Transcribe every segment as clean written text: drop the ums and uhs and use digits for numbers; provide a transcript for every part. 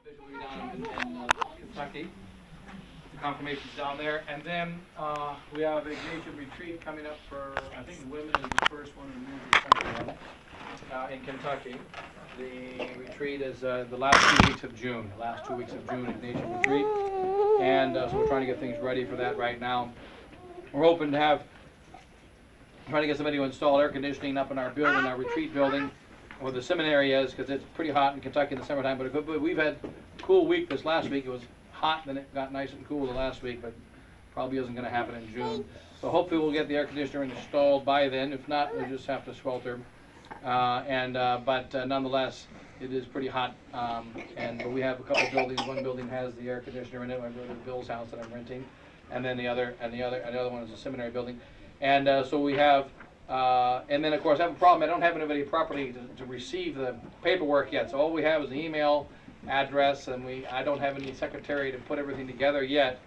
officially down in Kentucky. The confirmation's down there, and then we have a Ignatian retreat coming up for, I think women is the first one and men is the second one in Kentucky. The retreat is the last 2 weeks of June. The last 2 weeks of June, Ignatian retreat, and so we're trying to get things ready for that right now. We're hoping to have, trying to get somebody to install air conditioning up in our building, our retreat building, where the seminary is, because it's pretty hot in Kentucky in the summertime. But we've had a cool week this last week. It was hot, then it got nice and cool the last week, but probably isn't going to happen in June. So hopefully we'll get the air conditioner installed by then. If not, we'll just have to swelter. But nonetheless, it is pretty hot. But we have a couple buildings. One building has the air conditioner in it. My brother Bill's house that I'm renting, and then the other one is a seminary building. And so we have. And then, of course, I have a problem. I don't have anybody properly to receive the paperwork yet. So all we have is an email address, and I don't have any secretary to put everything together yet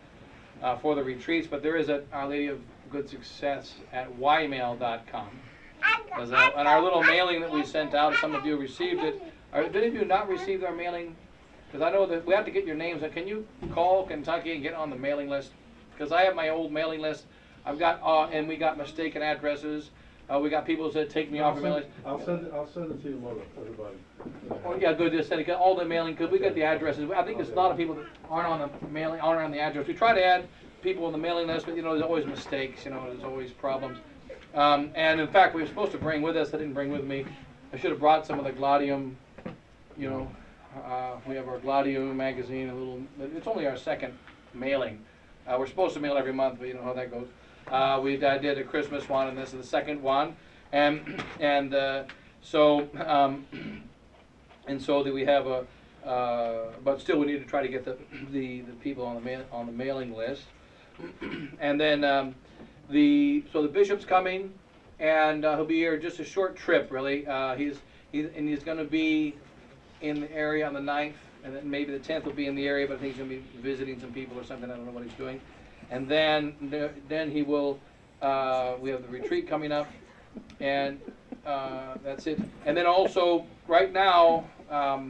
for the retreats. But there is a Our Lady of Good Success at ymail.com. And our little mailing that we sent out, some of you received it. Did any of you not receive our mailing? Because I know that we have to get your names. Can you call Kentucky and get on the mailing list? Because I have my old mailing list. I've got, and we got mistaken addresses. We got people that take me off the mailing list. I'll send it to you tomorrow, everybody. Oh yeah, good. Just send it. All the mailing, because we get the addresses. I think there's a lot of people that aren't on the mailing, aren't on the address. We try to add people on the mailing list, but there's always mistakes. There's always problems. And in fact, we were supposed to bring with us. I didn't bring with me. I should have brought some of the Gladium. We have our Gladium magazine. It's only our second mailing. We're supposed to mail every month, but you know how that goes. I did a Christmas one, and this is the second one, and so that we have but still we need to try to get the people on the mailing list, and then the bishop's coming, and he'll be here just a short trip really. He's going to be in the area on the 9th, and then maybe the 10th will be in the area, but I think he's going to be visiting some people or something. I don't know what he's doing. And then he will. We have the retreat coming up, and that's it. And then also right now, yeah.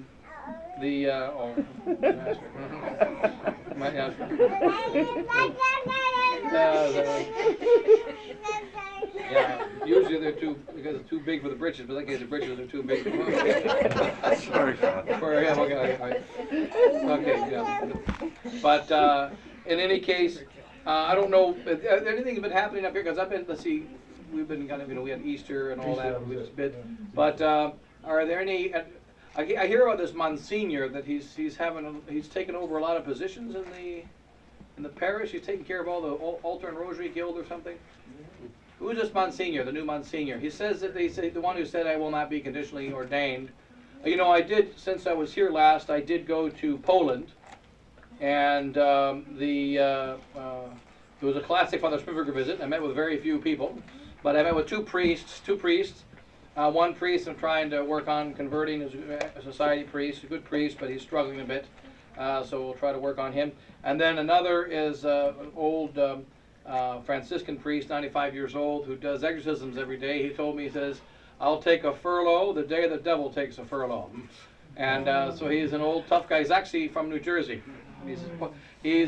Usually they're because it's too big for the britches, but in that case the britches are too big. Sorry, for him. Okay. Yeah. But in any case. I don't know, anything's been happening up here, because we've been kind of, we had Easter and all that, but are there any, I hear about this Monsignor, that he's taken over a lot of positions in the parish. He's taking care of all the altar and rosary guild or something. Who is this Monsignor, the new Monsignor? He says that the one who said I will not be conditionally ordained. Since I was here last, I did go to Poland. And it was a classic Father Spivberger visit. I met with very few people, but I met with two priests. One priest I'm trying to work on converting as a society priest, a good priest, but he's struggling a bit. So we'll try to work on him. And then another is an old Franciscan priest, 95 years old, who does exorcisms every day. He told me, he says, I'll take a furlough the day the devil takes a furlough. And so he's an old tough guy. He's actually from New Jersey. He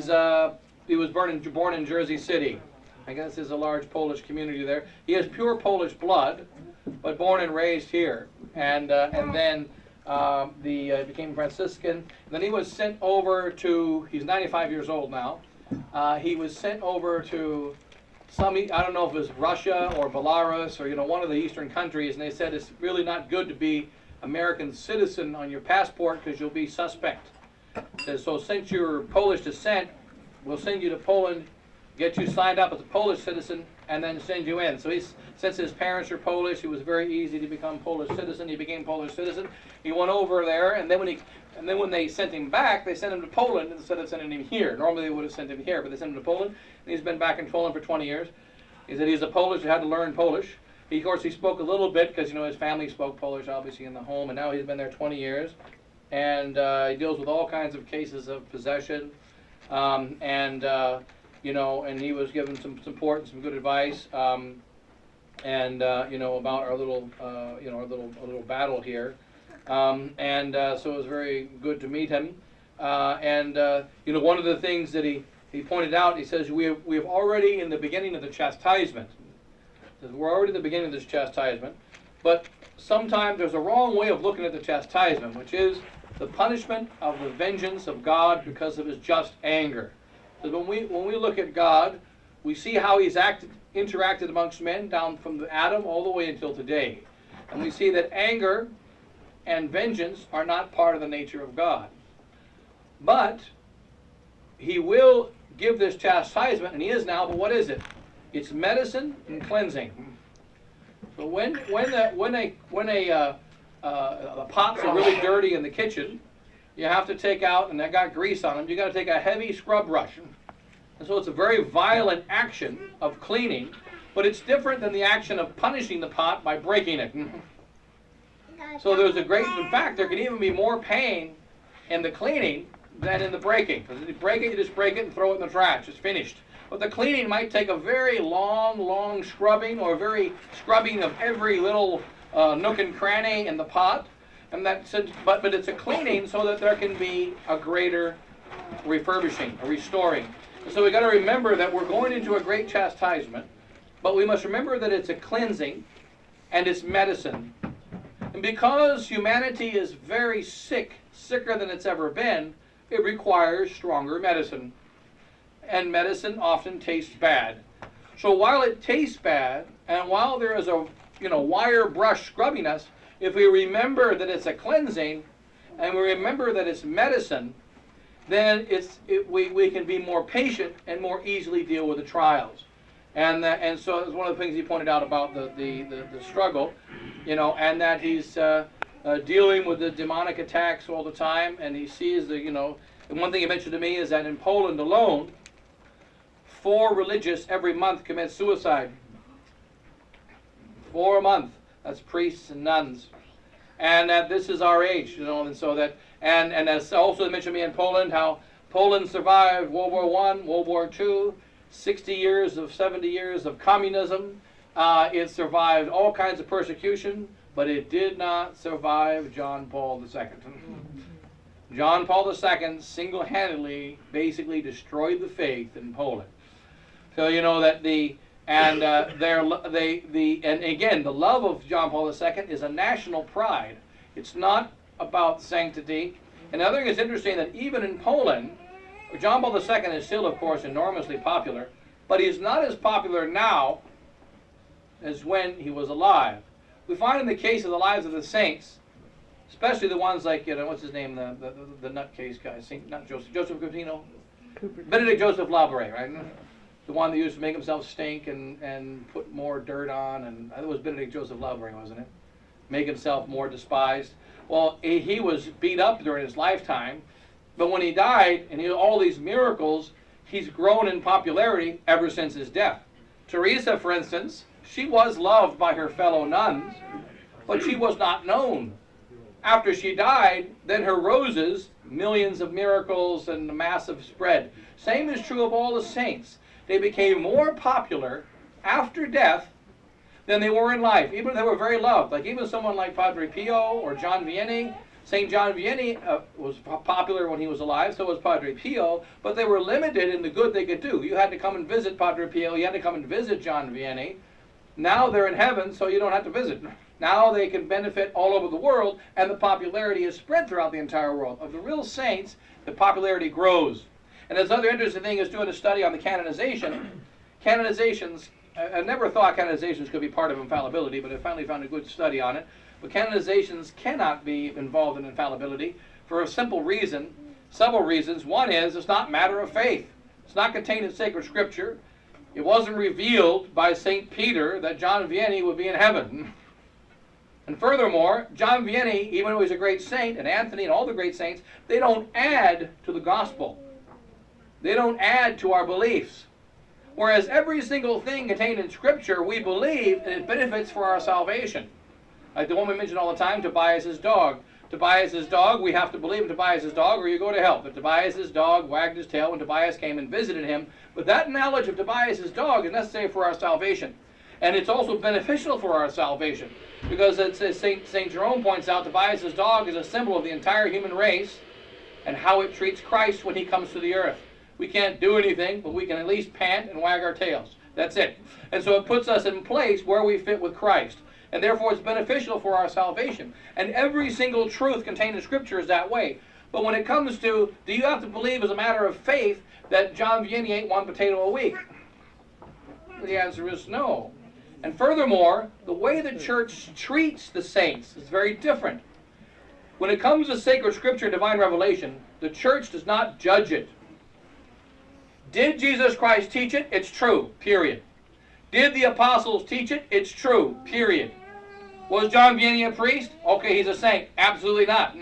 was born in Jersey City. I guess there's a large Polish community there. He has pure Polish blood, but born and raised here. And then became Franciscan. And then he was sent over to. He's 95 years old now. He was sent over to I don't know if it was Russia or Belarus or one of the Eastern countries, and they said it's really not good to be American citizen on your passport because you'll be suspect. So since you're Polish descent, we'll send you to Poland, get you signed up as a Polish citizen, and then send you in. So since his parents are Polish, it was very easy to become Polish citizen. He became Polish citizen. He went over there, and then when they sent him back, they sent him to Poland instead of sending him here. Normally they would have sent him here, but they sent him to Poland. And he's been back in Poland for 20 years. He said he's a Polish who had to learn Polish. Of course, he spoke a little bit because his family spoke Polish, obviously, in the home, and now he's been there 20 years. And he deals with all kinds of cases of possession, and he was given some support and some good advice, about our little battle here, so it was very good to meet him. One of the things that he pointed out, he says, we have already in the beginning of the chastisement. He says, we're already in the beginning of this chastisement, but sometimes there's a wrong way of looking at the chastisement, which is the punishment of the vengeance of God because of his just anger. So when we look at God, we see how he's interacted amongst men down from Adam all the way until today. And we see that anger and vengeance are not part of the nature of God. But he will give this chastisement, and he is now, but what is it? It's medicine and cleansing. So when the pots are really dirty in the kitchen, you have to take out, and they got grease on them, you got to take a heavy scrub brush. And so it's a very violent action of cleaning, but it's different than the action of punishing the pot by breaking it. So there's a great, in fact, there can even be more pain in the cleaning than in the breaking. Because if you break it, you just break it and throw it in the trash. It's finished. But the cleaning might take a very long scrubbing, or very scrubbing of every little nook and cranny in the pot. And but it's a cleaning so that there can be a greater refurbishing, a restoring. And so we got to remember that we're going into a great chastisement, but we must remember that it's a cleansing and it's medicine. And because humanity is very sick, sicker than it's ever been, it requires stronger medicine. And medicine often tastes bad. So while it tastes bad, and while there is a wire brush scrubbing us, if we remember that it's a cleansing, and we remember that it's medicine, then we can be more patient and more easily deal with the trials. And so it's one of the things he pointed out about the struggle, and that he's dealing with the demonic attacks all the time, and he sees and one thing he mentioned to me is that in Poland alone, 4 religious every month commit suicide. 4 a month. That's priests and nuns. And that this is our age, and so that, and as also mentioned to me in Poland, how Poland survived World War I, World War II, 70 years of communism. It survived all kinds of persecution, but it did not survive John Paul II. John Paul II single-handedly basically destroyed the faith in Poland. So that and again, the love of John Paul II is a national pride. It's not about sanctity. And the other thing is interesting that even in Poland, John Paul II is still, of course, enormously popular, but he's not as popular now as when he was alive. We find in the case of the lives of the saints, especially the ones like, what's his name, the nutcase guy, not Joseph Coutinho? Benedict Joseph Labouré, right? The one that used to make himself stink and put more dirt on, and I think it was Benedict Joseph Labouré, wasn't it? Make himself more despised. Well, he was beat up during his lifetime, but when he died, and he had all these miracles, he's grown in popularity ever since his death. Teresa, for instance, she was loved by her fellow nuns, but she was not known. After she died, then her roses, millions of miracles and a massive spread. Same is true of all the saints. They became more popular after death than they were in life, even if they were very loved. Like even someone like Padre Pio or John Vianney. St. John Vianney was popular when he was alive, so was Padre Pio, but they were limited in the good they could do. You had to come and visit Padre Pio, you had to come and visit John Vianney. Now they're in heaven, so you don't have to visit. Now they can benefit all over the world, and the popularity is spread throughout the entire world. Of the real saints, the popularity grows. And this other interesting thing is doing a study on the canonization. Canonizations, I never thought canonizations could be part of infallibility, but I finally found a good study on it. But canonizations cannot be involved in infallibility for a simple reason, several reasons. One is it's not matter of faith. It's not contained in sacred scripture. It wasn't revealed by St. Peter that John Vianney would be in heaven. And furthermore, John Vianney, even though he's a great saint, and Anthony and all the great saints, they don't add to the gospel. They don't add to our beliefs. Whereas every single thing contained in Scripture we believe, and it benefits for our salvation. Like the one we mention all the time, Tobias's dog. Tobias's dog, we have to believe in Tobias's dog or you go to hell. But Tobias's dog wagged his tail when Tobias came and visited him. But that knowledge of Tobias's dog is necessary for our salvation. And it's also beneficial for our salvation. Because as St. Jerome points out, Tobias's dog is a symbol of the entire human race. and how it treats Christ when he comes to the earth. We can't do anything, but we can at least pant and wag our tails. That's it. And so it puts us in place where we fit with Christ. And therefore it's beneficial for our salvation. And every single truth contained in Scripture is that way. But when it comes to, do you have to believe as a matter of faith that John Vianney ate one potato a week? The answer is no. And furthermore, the way the church treats the saints is very different. When it comes to sacred Scripture and divine revelation, the church does not judge it. Did Jesus Christ teach it? It's true, period. Did the apostles teach it? It's true, period. Was John Vianney a priest? Okay, he's a saint. Absolutely not.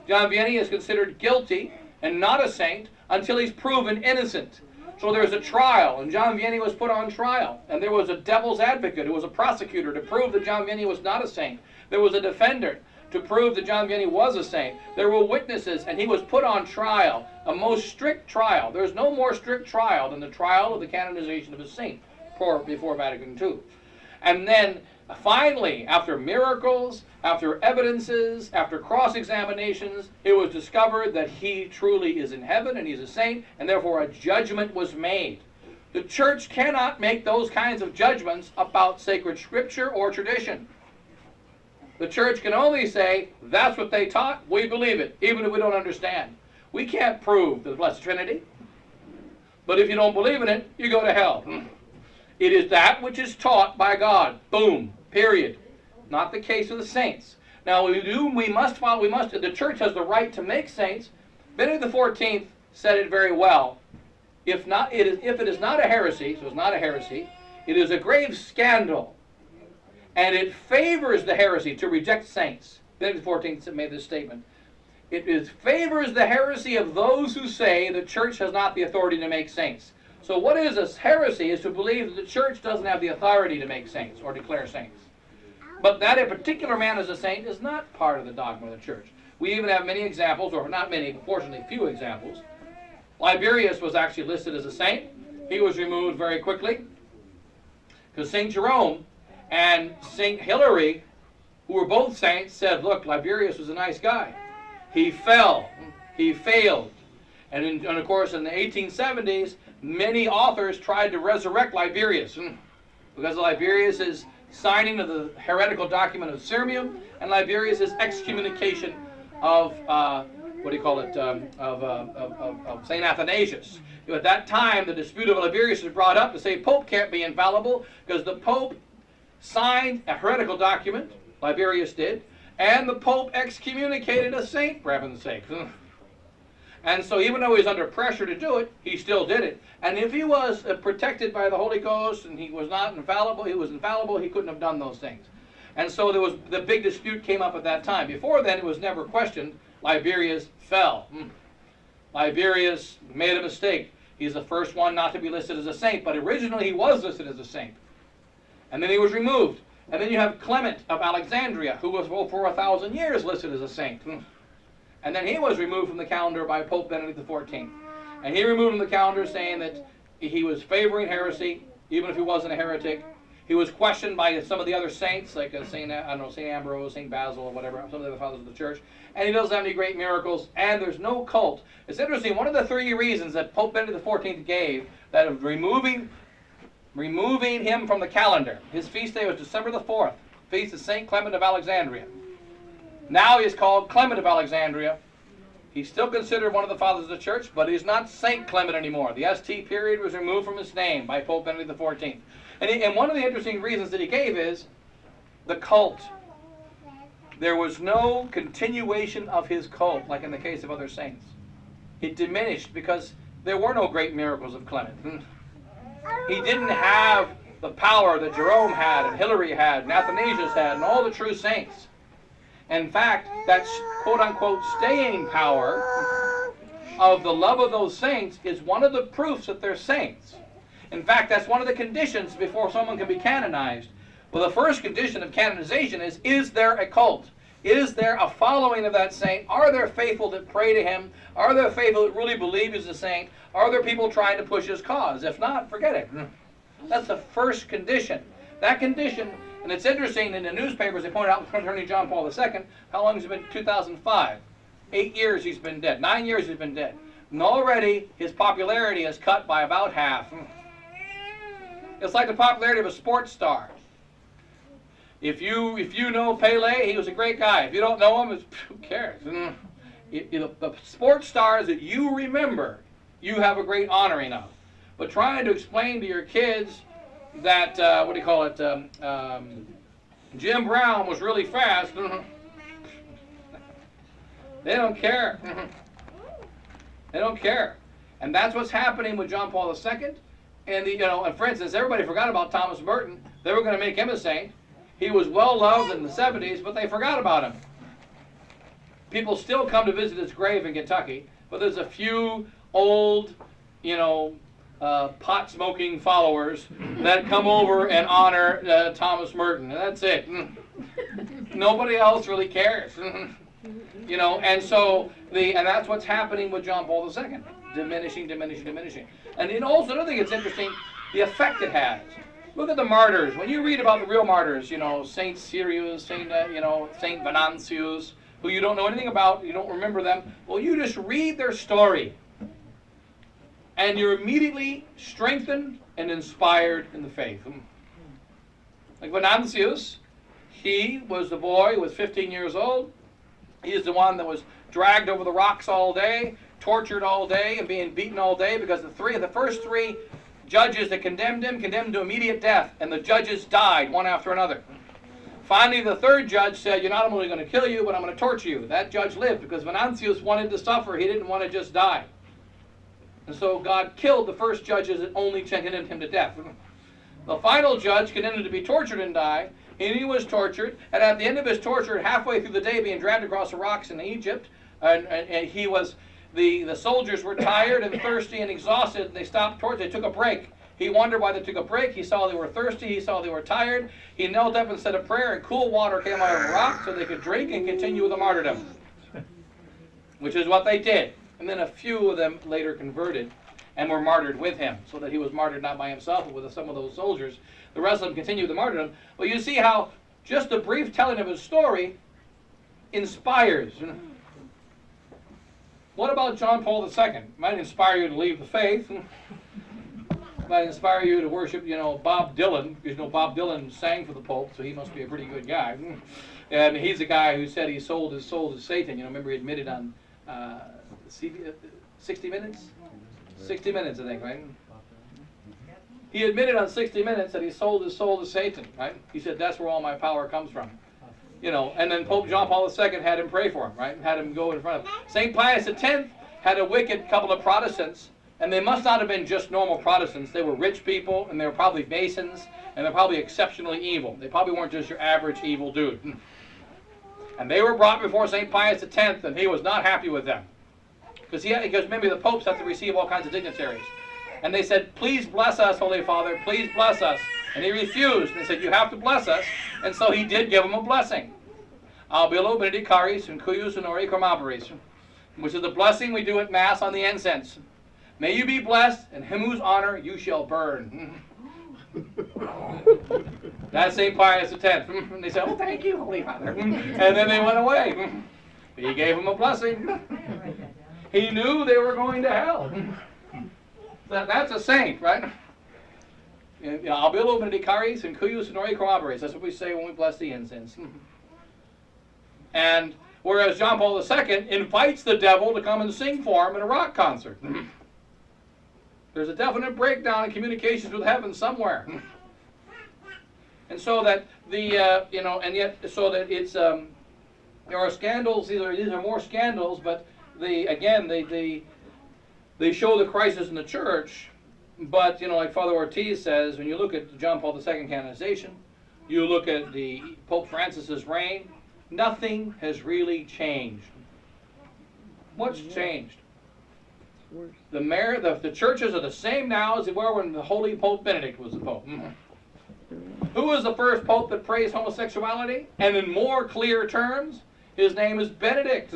John Vianney is considered guilty and not a saint until he's proven innocent. So there's a trial, and John Vianney was put on trial. And there was a devil's advocate who was a prosecutor to prove that John Vianney was not a saint. There was a defender to prove that John Vianney was a saint. There were witnesses, and he was put on trial, a most strict trial. There's no more strict trial than the trial of the canonization of a saint before Vatican II. And then finally, after miracles, after evidences, after cross-examinations, it was discovered that he truly is in heaven and he's a saint, and therefore a judgment was made. The church cannot make those kinds of judgments about sacred Scripture or tradition. The church can only say, that's what they taught, we believe it, even if we don't understand. We can't prove the Blessed Trinity, but if you don't believe in it, you go to hell. It is that which is taught by God. Boom. Period. Not the case of the saints. Now the church has the right to make saints. Benedict XIV said it very well. If it is not a heresy, so it's not a heresy, it is a grave scandal. And it favors the heresy to reject saints. Benedict XIV made this statement. It favors the heresy of those who say the church has not the authority to make saints. So what is a heresy is to believe that the church doesn't have the authority to make saints or declare saints. But that a particular man is a saint is not part of the dogma of the church. We even have many examples, or not many, fortunately few examples. Liberius was actually listed as a saint. He was removed very quickly because St. Jerome and St. Hilary, who were both saints, said, look, Liberius was a nice guy. He fell. He failed. And of course, in the 1870s, many authors tried to resurrect Liberius because of Liberius' signing of the heretical document of Sirmium and Liberius' excommunication of, of St. Athanasius. At that time, the dispute of Liberius was brought up to say Pope can't be infallible because the Pope signed a heretical document, Liberius did, and the Pope excommunicated a saint, for heaven's sake. And so even though he was under pressure to do it, he still did it. And if he was protected by the Holy Ghost and he was not infallible, he was infallible, he couldn't have done those things. And so there was the big dispute came up at that time. Before then, it was never questioned. Liberius fell. Liberius made a mistake. He's the first one not to be listed as a saint, but originally he was listed as a saint. And then he was removed. And then you have Clement of Alexandria, who was for 1,000 years listed as a saint. And then he was removed from the calendar by Pope Benedict XIV. And he removed him from the calendar saying that he was favoring heresy, even if he wasn't a heretic. He was questioned by some of the other saints, like St. Ambrose, St. Basil, or whatever, some of the other fathers of the church. And he doesn't have any great miracles, and there's no cult. It's interesting, one of the 3 reasons that Pope Benedict XIV gave that of removing him from the calendar. His feast day was December the 4th, feast of St. Clement of Alexandria. Now he is called Clement of Alexandria. He's still considered one of the fathers of the church, but he's not St. Clement anymore. The ST period was removed from his name by Pope Benedict XIV. And one of the interesting reasons that he gave is the cult. There was no continuation of his cult, like in the case of other saints. It diminished because there were no great miracles of Clement. He didn't have the power that Jerome had, and Hilary had, and Athanasius had, and all the true saints. In fact, that quote-unquote staying power of the love of those saints is one of the proofs that they're saints. In fact, that's one of the conditions before someone can be canonized. Well, the first condition of canonization is there a cult? Is there a following of that saint? Are there faithful that pray to him? Are there faithful that really believe he's a saint? Are there people trying to push his cause? If not, forget it. That's the first condition. That condition, and it's interesting, in the newspapers they pointed out, Attorney John Paul II, how long has it been? 2005. 8 years he's been dead. 9 years he's been dead. And already his popularity is cut by about half. It's like the popularity of a sports star. If you know Pele, he was a great guy. If you don't know him, who cares? The sports stars that you remember, you have a great honoring of. But trying to explain to your kids that, what do you call it, Jim Brown was really fast, they don't care. They don't care. And that's what's happening with John Paul II. And, and for instance, everybody forgot about Thomas Merton. They were going to make him a saint. He was well loved in the 70s, but they forgot about him. People still come to visit his grave in Kentucky, but there's a few old, pot-smoking followers that come over and honor Thomas Merton, and that's it. Nobody else really cares. And so and that's what's happening with John Paul II. Diminishing. And also another thing that's interesting, the effect it has. Look at the martyrs. When you read about the real martyrs, Saint Sirius, Saint Venantius, who you don't know anything about, you don't remember them. Well, you just read their story, and you're immediately strengthened and inspired in the faith. Like Venantius, he was the boy who was 15 years old. He is the one that was dragged over the rocks all day, tortured all day, and being beaten all day because the first three judges that condemned him to immediate death, and the judges died one after another. Finally, the third judge said, not only going to kill you, but I'm going to torture you. That judge lived because Venantius wanted to suffer. He didn't want to just die. And so God killed the first judges that only condemned him to death. The final judge condemned him to be tortured and die, and he was tortured. And at the end of his torture, halfway through the day, being dragged across the rocks in Egypt, and he was... The soldiers were tired and thirsty and exhausted, and they stopped torture. They took a break. He wondered why they took a break. He saw they were thirsty. He saw they were tired. He knelt up and said a prayer, and cool water came out of the rock so they could drink and continue with the martyrdom, which is what they did. And then a few of them later converted and were martyred with him, so that he was martyred not by himself, but with some of those soldiers. The rest of them continued the martyrdom. But you see how just the brief telling of his story inspires. What about John Paul II? Might inspire you to leave the faith. Might inspire you to worship, Bob Dylan, because Bob Dylan sang for the Pope, so he must be a pretty good guy. And he's a guy who said he sold his soul to Satan. Remember he admitted on 60 Minutes? 60 Minutes, I think, right? He admitted on 60 Minutes that he sold his soul to Satan, right? He said, that's where all my power comes from. And then Pope John Paul II had him pray for him, right? Had him go in front of him. St. Pius X had a wicked couple of Protestants, and they must not have been just normal Protestants. They were rich people, and they were probably Masons, and they're probably exceptionally evil. They probably weren't just your average evil dude. And they were brought before St. Pius X, and he was not happy with them. Because maybe the popes have to receive all kinds of dignitaries. And they said, please bless us, Holy Father, please bless us. And he refused. And they said, you have to bless us. And so he did give him a blessing. Albilo benedicaris and cuius honori comaboris, which is the blessing we do at Mass on the incense. May you be blessed, and him whose honor you shall burn. That's St. Pius X. And they said, oh, thank you, Holy Father. And then they went away. He gave him a blessing. He knew they were going to hell. That's a saint, right? Albilo benedicaris and cuius honori comaboris. That's what we say when we bless the incense. And whereas John Paul II invites the devil to come and sing for him at a rock concert. There's a definite breakdown in communications with heaven somewhere. And so that it's there are scandals. These are more scandals, but they show the crisis in the church. But like Father Ortiz says, when you look at John Paul II canonization, you look at the Pope Francis's reign, nothing has really changed. What's changed? The churches are the same now as they were when the Holy Pope Benedict was the Pope. Who was the first Pope that praised homosexuality? And in more clear terms, his name is Benedict.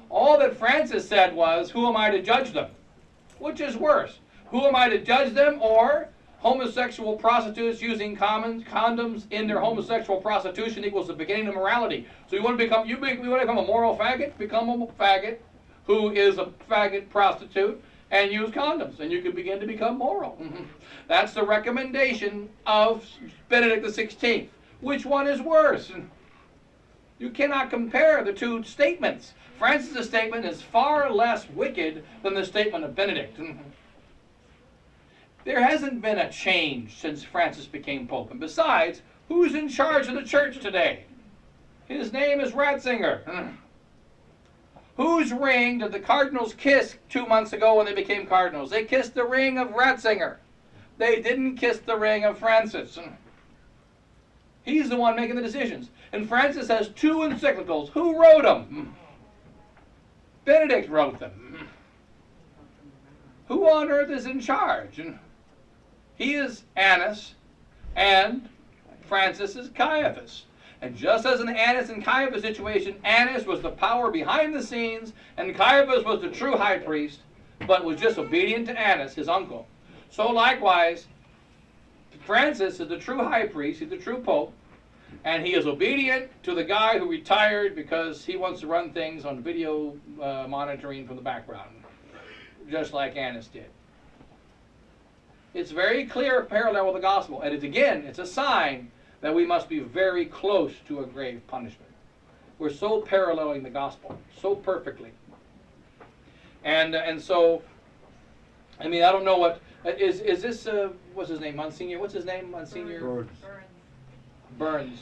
All that Francis said was, who am I to judge them? Which is worse? Who am I to judge them, or homosexual prostitutes using condoms in their homosexual prostitution equals the beginning of morality. So you want to become a moral faggot? Become a faggot who is a faggot prostitute and use condoms, and you can begin to become moral. That's the recommendation of Benedict XVI. Which one is worse? You cannot compare the two statements. Francis' statement is far less wicked than the statement of Benedict. There hasn't been a change since Francis became Pope. And besides, who's in charge of the church today? His name is Ratzinger. Whose ring did the cardinals kiss 2 months ago when they became cardinals? They kissed the ring of Ratzinger. They didn't kiss the ring of Francis. He's the one making the decisions. And Francis has 2 encyclicals. Who wrote them? Benedict wrote them. Who on earth is in charge? He is Annas, and Francis is Caiaphas. And just as in the Annas and Caiaphas situation, Annas was the power behind the scenes, and Caiaphas was the true high priest, but was just obedient to Annas, his uncle. So likewise, Francis is the true high priest, he's the true pope, and he is obedient to the guy who retired because he wants to run things on video monitoring from the background, just like Annas did. It's very clear parallel with the gospel, and it's a sign that we must be very close to a grave punishment. We're so paralleling the gospel so perfectly, and so, I mean, I don't know what is this. What's his name? Monsignor. What's his name? Monsignor Burns.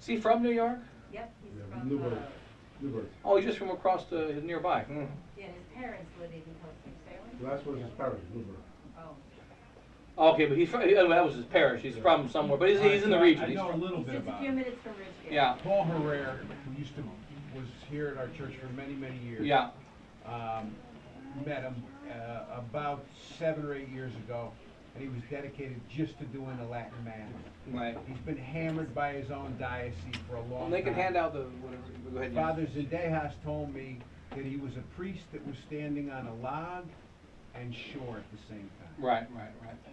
Is he from New York? Yep, he's from Newburgh. Oh, he's just from across nearby. Yeah, his parents lived in Winston-Salem. Last was his parish, Newburgh. Oh. Okay, but that was his parish. He's from somewhere, but he's in the region. I know a little bit Just a about few it. minutes from Ridgecare. Yeah. Paul Herrera, who was here at our church for many, many years. Yeah. Met him about 7 or 8 years ago, and he was dedicated just to doing the Latin Mass. Right. He's been hammered by his own diocese for a long time. And they can hand out the whatever. Go ahead. Father Zadejas told me that he was a priest that was standing on a log and shore at the same time. Right.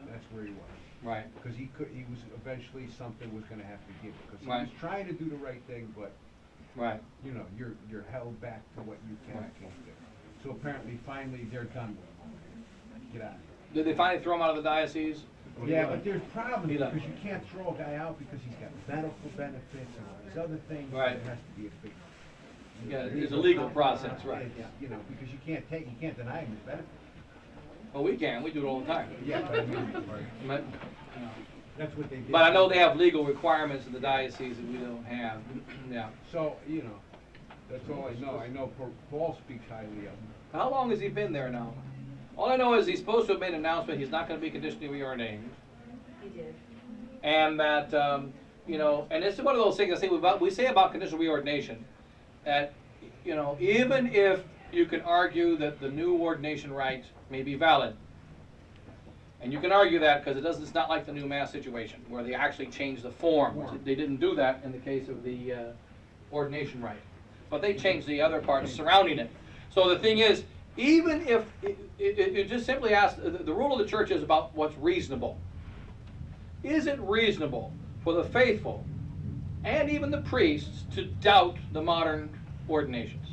That's where he was. Right. Because he was eventually something was going to have to give, because he Right. was trying to do the right thing, but Right. you know, you're held back to what you can and can't do. So apparently, finally, they're done with him. Get out. Did they finally throw him out of the diocese? Yeah, but there's problems He left. because you can't throw a guy out because he's got medical benefits and all these other things. Right. There has to be a big. Yeah, there's a legal process, right, It's, yeah. You know, because you can't deny him his benefits. Well, we can. We do it all the time. Yeah, but I mean, But, that's what they did. but I know they have legal requirements in the diocese that we don't have. Yeah. So, you know, that's all I know. I know Paul speaks highly of him. How long has he been there now? All I know is he's supposed to have made an announcement he's not going to be conditionally reordained. He did. And that, you know, and it's one of those things we say about conditional reordination, that, you know, even if you can argue that the new ordination rite may be valid, and you can argue that because it's not like the new Mass situation where they actually changed the form. They didn't do that in the case of the ordination rite, but they changed the other parts surrounding it. So the thing is, even if it just simply asks, the rule of the church is about what's reasonable. Is it reasonable for the faithful and even the priests to doubt the modern ordinations?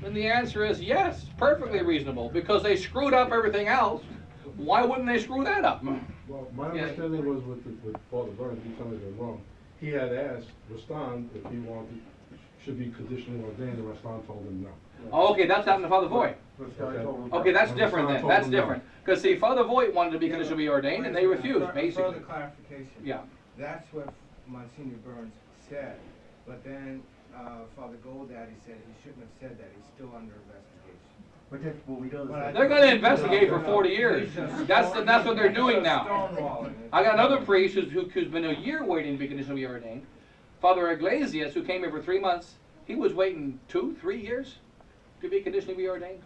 And the answer is yes, perfectly reasonable, because they screwed up everything else. Why wouldn't they screw that up? Well, my understanding was with Father Burns, he told me they're wrong. He had asked Rastan if he should be conditionally ordained, and Rastan told him no. Oh, okay, that's happened to Father Voigt. Okay. Okay, that's And different Rastan then. told That's him no. different. Because see, Father Voigt wanted to be conditionally ordained, and they refused, basically. Further clarification. Yeah. That's what Monsignor Burns said, but then Father Goldaddy said he shouldn't have said that. He's still under investigation. But that's what we do. They're going to investigate for 40 years. That's what they're doing now. Stonewalling it. I got another priest who's been a year waiting to be conditionally ordained. Father Iglesias, who came here for 3 months, he was waiting 2, 3 years to be conditionally reordained.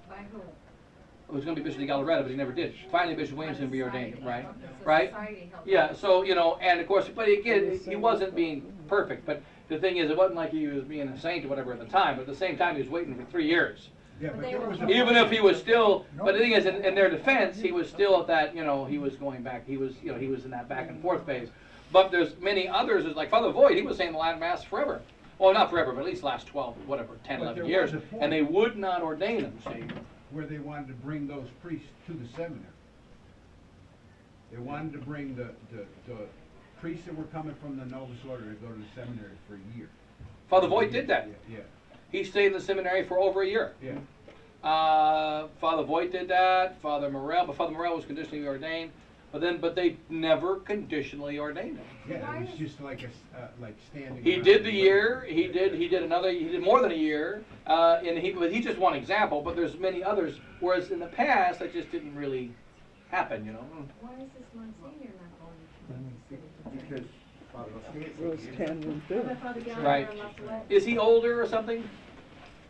By who? It was going to be Bishop de Galarreta, but he never did. Finally, Bishop Williamson reordained him, right? So Right? society helped Yeah, him. so, you know, and of course, but again, he wasn't being perfect. But the thing is, it wasn't like he was being a saint or whatever at the time, but at the same time, he was waiting for 3 years. Yeah, but They there were- was a. Even if he was still, but the thing is, in their defense, he was still at that, he was going back, he was in that back and forth phase. But there's many others, like Father Voigt, he was saying the Latin Mass forever. Well, not forever, but at least last 12, whatever, 10, But 11 there years. was a point. And they would not ordain them, see. Where they wanted to bring those priests to the seminary. They wanted to bring the priests that were coming from the Novus Order to go to the seminary for a year. Father Voigt did that. Yeah, He stayed in the seminary for over a year. yeah. Father Voigt did that, Father Morel, but Father Morel was conditionally ordained. But they never conditionally ordained him. Yeah, it was just like like standing. He around did the and year. waiting. He did more than a year. And he's just one example. But there's many others. Whereas in the past, that just didn't really happen. Why is this Monsignor not going to Because Father Rose Rossi- Canyon too. What about Father Gallagher Right. and Lafayette? Is he older or something?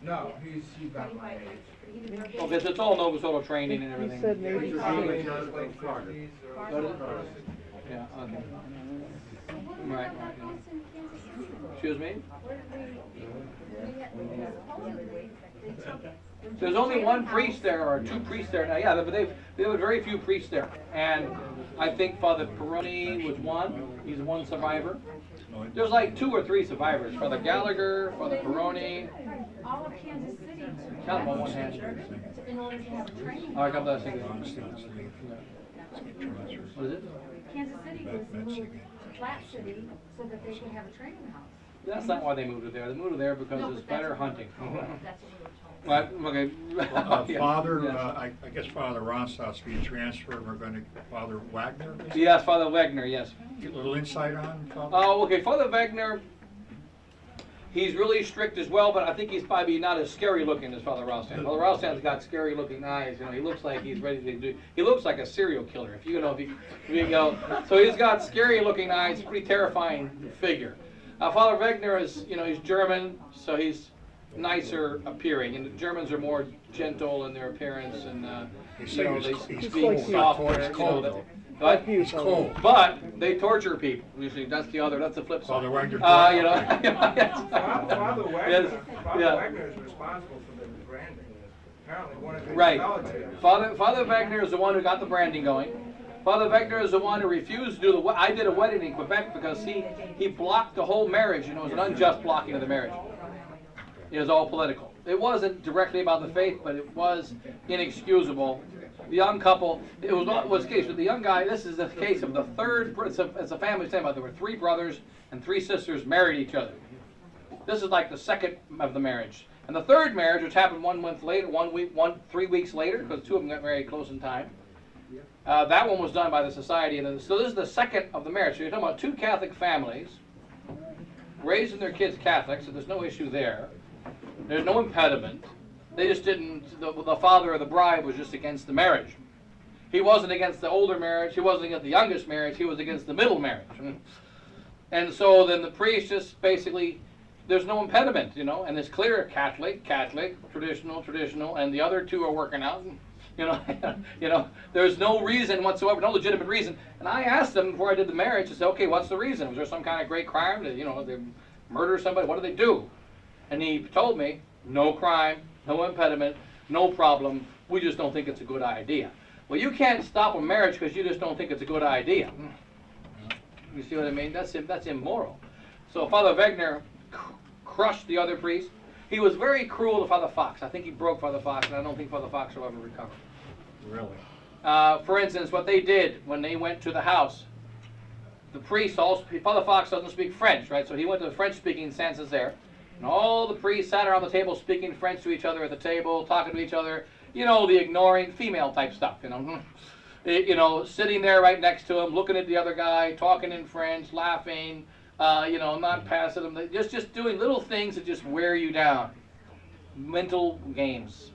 No, he's about my 25 age. years. He was ordained- Okay, so it's all Novus Ordo training and He everything. said Yeah, maybe he's Carter. probably in his late 50s or- Go to- Yeah. Okay. What Right, about that right, house in Kansas City? Excuse me. Where did supposedly, they took. There's only one priest there, or two priests there now. Yeah, but they have very few priests there. And I think Father Peroni was one. He's one survivor. There's like 2 or 3 survivors. Father Gallagher, Father Peroni. All of Kansas City. Count them on one hand. In order to have a training. All right, God bless you. What is it? Kansas City was moved to Flat City so that they could have a training house. That's not why they moved it there. They moved it there because No, it's but that's better what- hunting. That's what we were told. Right, okay. Yeah. Father, Yes. I guess Father Ronstadt's being transferred, and we're going to Father Wagner? Yes, Father Wegner, yes. Get a little insight on Father? Oh, okay, Father Wegner, he's really strict as well, but I think he's probably not as scary looking as Father Rostand. Father Rostand's got scary looking eyes, he looks like he's ready to do, he looks like a serial killer, if you go. So he's got scary looking eyes, pretty terrifying figure. Father Wegner is, he's German, so he's nicer appearing, and the Germans are more gentle in their appearance, and He they said speak cold. softer. He's cold, that- though. But, He's cold. but they torture people. Usually, that's the flip side. Father Wagner. Yes. Father Yes, Wagner, yeah. Wagner is responsible for the branding. Apparently one of his Right. relatives. Father Wagner is the one who got the branding going. Father Wagner is the one who refused to do the. I did a wedding in Quebec because he blocked the whole marriage. It was an unjust blocking of the marriage. It was all political. It wasn't directly about the faith, but it was inexcusable. The young couple, it was the case with the young guy. This is the case of the third. It's a family saying about there were 3 brothers and 3 sisters married each other. This is like the second of the marriage, and the third marriage, which happened 1 month later, 3 weeks later, because 2 of them got married close in time. That one was done by the society, and so this is the second of the marriage. So you're talking about 2 Catholic families raising their kids Catholic, so there's no issue there. There's no impediment. They just didn't, the father of the bride was just against the marriage. He wasn't against the older marriage, he wasn't against the youngest marriage, he was against the middle marriage. And so then the priest just basically, there's no impediment, and it's clear, Catholic, traditional, and the other 2 are working out. There's no reason whatsoever, no legitimate reason. And I asked them before I did the marriage, I said, okay, what's the reason? Was there some kind of great crime? Did, they murder somebody? What did they do? And he told me, no crime, no impediment, no problem. We just don't think it's a good idea. Well, you can't stop a marriage because you just don't think it's a good idea. You see what I mean? That's immoral. So Father Wegner crushed the other priest. He was very cruel to Father Fox. I think he broke Father Fox, and I don't think Father Fox will ever recover. Really? For instance, what they did when they went to the house, the priest also, Father Fox doesn't speak French, right? So he went to the French-speaking Saint-Césaire, and all the priests sat around the table speaking French to each other at the table, talking to each other, the ignoring female type stuff, sitting there right next to him, looking at the other guy, talking in French, laughing, not passing them, just doing little things that just wear you down. Mental games.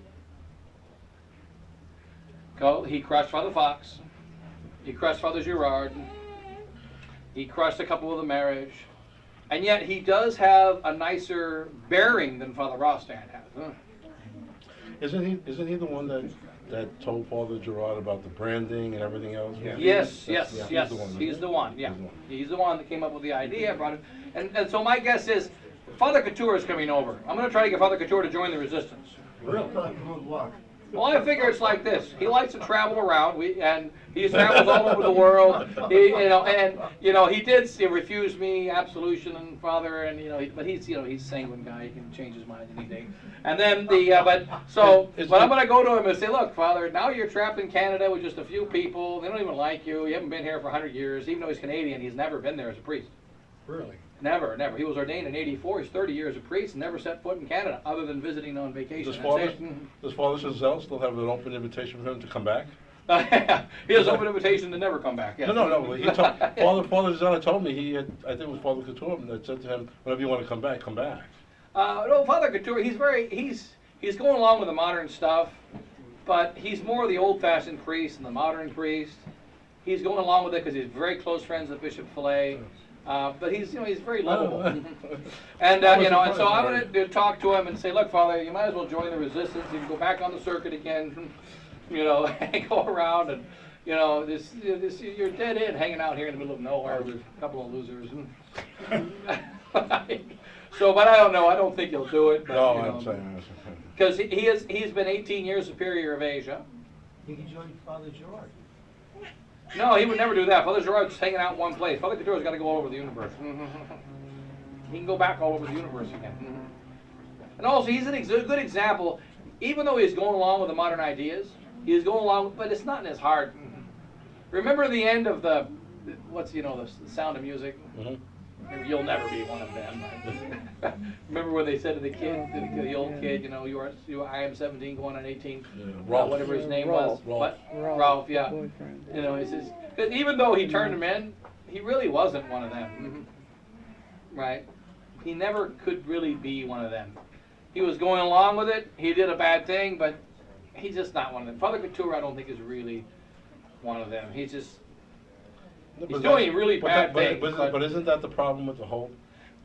He crushed Father Fox. He crushed Father Girard. He crushed a couple of the marriage. And yet he does have a nicer bearing than Father Rostand has. Huh? Isn't he the one that told Father Girard about the branding and everything else? Yes, That's- yes. He's the one, Yeah. He's the one. He's the one that came up with the idea, brought it. And so my guess is Father Couture is coming over. I'm going to try to get Father Couture to join the resistance. Really? Good luck. Well, I figure it's like this. He likes to travel around, and he travels all over the world. He did refuse me absolution and father, and but he's a sanguine guy. He can change his mind any day. And then but I'm going to go to him and say, look, Father, now you're trapped in Canada with just a few people. They don't even like you. You haven't been here for 100 years. Even though he's Canadian, he's never been there as a priest. Really? Never. He was ordained in '84. He's 30 years a priest and never set foot in Canada other than visiting on vacation. Does Father Chazelle still have an open invitation for him to come back? He has open invitation to never come back. Yes. No. He told, Father Chazelle told me I think it was Father Couture that said to him, whenever you want to come back, come back. No, Father Couture, he's going along with the modern stuff, but he's more the old-fashioned priest than the modern priest. He's going along with it because he's very close friends with Bishop Fillet. But he's very lovable, and so I'm going to talk to him and say, look, Father, you might as well join the resistance. You can go back on the circuit again, and go around, and you're dead end hanging out here in the middle of nowhere with a couple of losers. So, but I don't know. I don't think he'll do it. But, No, I'm saying because he's been 18 years superior of Asia. You can join Father George. No, he would never do that. Father Gerard's hanging out in one place. Father Couture's got to go all over the universe. He can go back all over the universe again. And also, he's a good example. Even though he's going along with the modern ideas, he's going along, but it's not in his heart. Remember the end of the Sound of Music? You'll never be one of them. Remember when they said to the kid, the old kid, I am 17 going on 18, Ralph. whatever his name was. Ralph. Ralph, yeah. He says, because even though he turned him in, he really wasn't one of them. Right? He never could really be one of them. He was going along with it. He did a bad thing, but he's just not one of them. Father Couture, I don't think, is really one of them. He's doing really bad things. But isn't that the problem with the whole?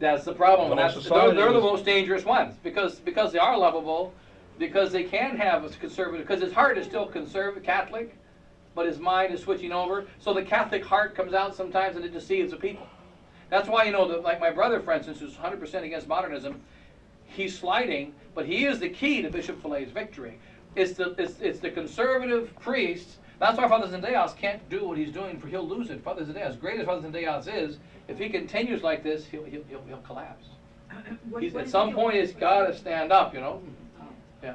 That's the problem. The whole society They're the is- most dangerous ones because they are lovable, because they can have a conservative, because his heart is still conservative Catholic, but his mind is switching over. So the Catholic heart comes out sometimes and it deceives the people. That's why, like my brother, for instance, who's 100% against modernism, he's sliding, but he is the key to Bishop Fillet's victory. It's the conservative priests. That's why Father Zendejas can't do what he's doing, for he'll lose it. Father Zendejas, as great as Father Zendejas is, if he continues like this, he'll collapse. At some point, he's got to stand up, Yeah.